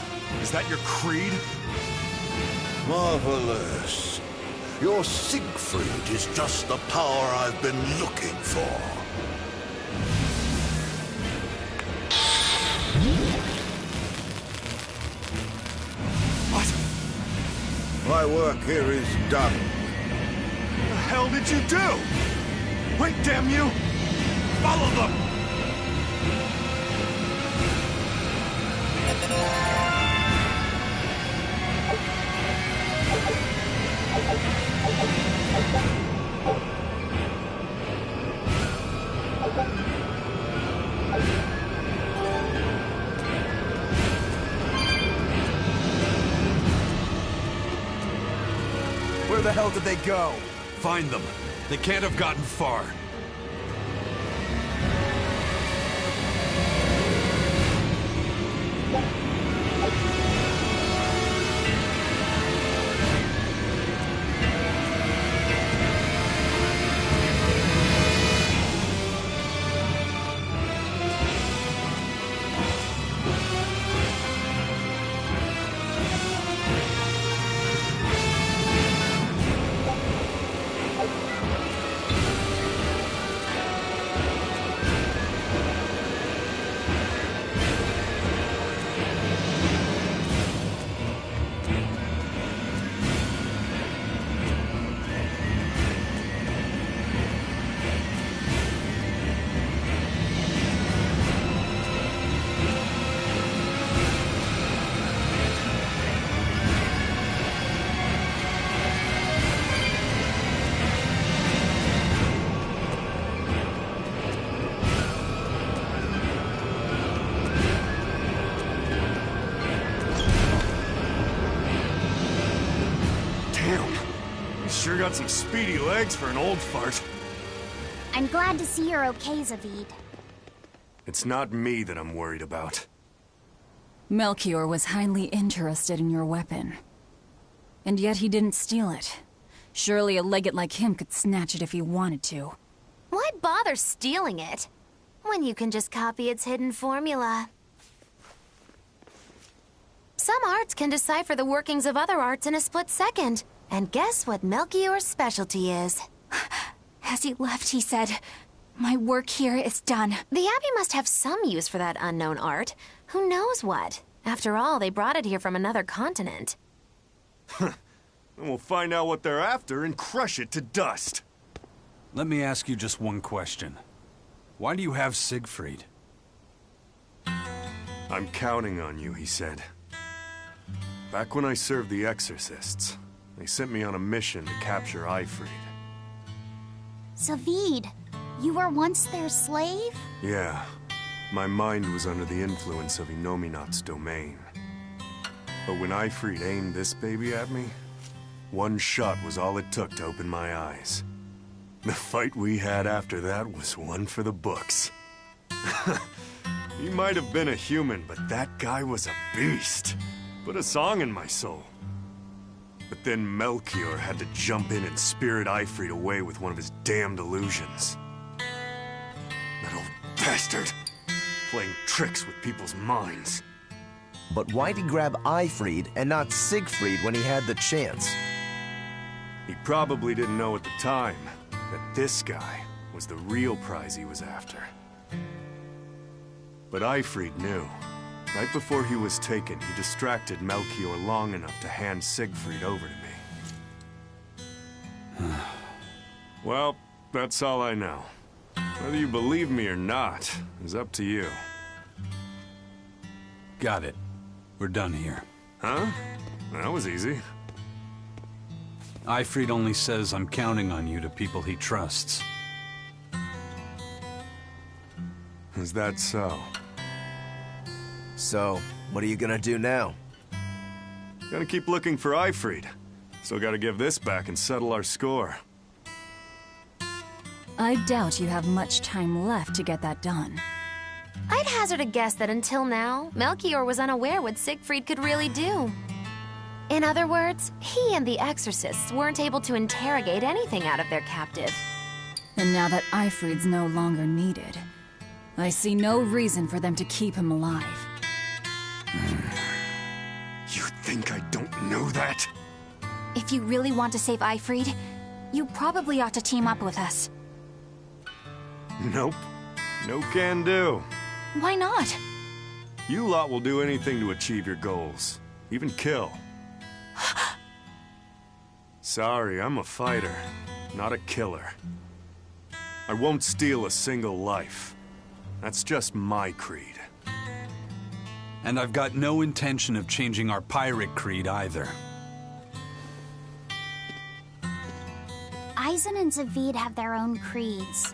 Is that your creed? Marvelous. Your Siegfried is just the power I've been looking for. my work here is done. The hell did you do? Wait, damn you! Follow them! Where the hell did they go? Find them. They can't have gotten far. Sure got some speedy legs for an old fart. I'm glad to see you're okay, Zavid. It's not me that I'm worried about. Melchior was highly interested in your weapon. And yet he didn't steal it. Surely a legate like him could snatch it if he wanted to. Why bother stealing it, when you can just copy its hidden formula? Some arts can decipher the workings of other arts in a split second. And guess what Melchior's specialty is? As he left, he said, "My work here is done." The Abbey must have some use for that unknown art. Who knows what? After all, they brought it here from another continent. And we'll find out what they're after and crush it to dust. Let me ask you just one question. Why do you have Siegfried? I'm counting on you, he said. Back when I served the Exorcists, they sent me on a mission to capture Ifrid. Zavid, you were once their slave? Yeah. My mind was under the influence of Inominat's domain. But when Ifrid aimed this baby at me, one shot was all it took to open my eyes. The fight we had after that was one for the books. He might have been a human, but that guy was a beast. Put a song in my soul. But then Melchior had to jump in and spirit Ifrid away with one of his damned illusions. That old bastard! Playing tricks with people's minds. But why'd he grab Ifrid and not Siegfried when he had the chance? He probably didn't know at the time that this guy was the real prize he was after. But Ifrid knew. Right before he was taken, he distracted Melchior long enough to hand Siegfried over to me. Well, that's all I know. Whether you believe me or not is up to you. Got it. We're done here. Huh? That was easy. Ifrid only says I'm counting on you to people he trusts. Is that so? So, what are you gonna do now? Gonna keep looking for Ifrid. Still gotta give this back and settle our score. I doubt you have much time left to get that done. I'd hazard a guess that until now, Melchior was unaware what Siegfried could really do. In other words, he and the Exorcists weren't able to interrogate anything out of their captive. And now that Ifrid's no longer needed, I see no reason for them to keep him alive. You think I don't know that? If you really want to save Ifrid, you probably ought to team up with us. Nope. No can do. Why not? You lot will do anything to achieve your goals. Even kill. Sorry, I'm a fighter, not a killer. I won't steal a single life. That's just my creed. And I've got no intention of changing our pirate creed either. Aizen and Zavid have their own creeds.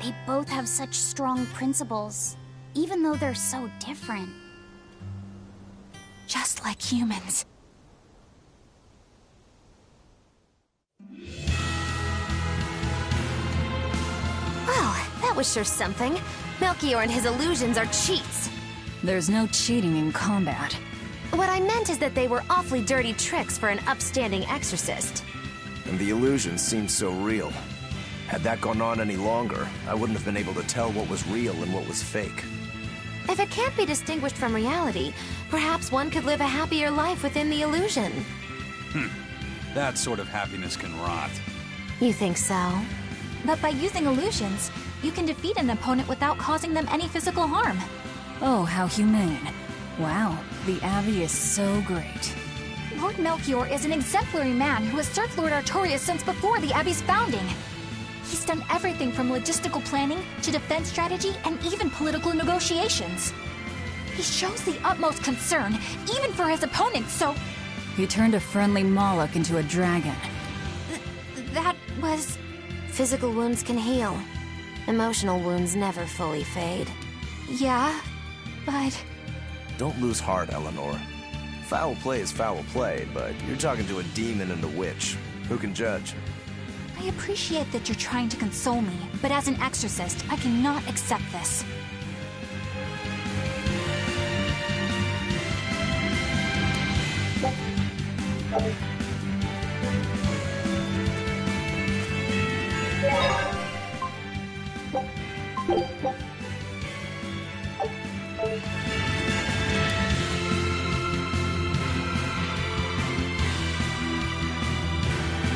They both have such strong principles, even though they're so different. Just like humans. Well, that was sure something. Melchior and his illusions are cheats. There's no cheating in combat. What I meant is that they were awfully dirty tricks for an upstanding exorcist. And the illusions seemed so real. Had that gone on any longer, I wouldn't have been able to tell what was real and what was fake. If it can't be distinguished from reality, perhaps one could live a happier life within the illusion. That sort of happiness can rot. You think so? But by using illusions, you can defeat an opponent without causing them any physical harm. Oh, how humane. Wow, the Abbey is so great. Lord Melchior is an exemplary man who has served Lord Artorias since before the Abbey's founding. He's done everything from logistical planning to defense strategy and even political negotiations. He shows the utmost concern, even for his opponents, so... He turned a friendly Moloch into a dragon. That was... Physical wounds can heal. Emotional wounds never fully fade. Yeah, but... Don't lose heart, Eleanor. Foul play is foul play, but you're talking to a demon and a witch. Who can judge? I appreciate that you're trying to console me, but as an exorcist, I cannot accept this. Thank you.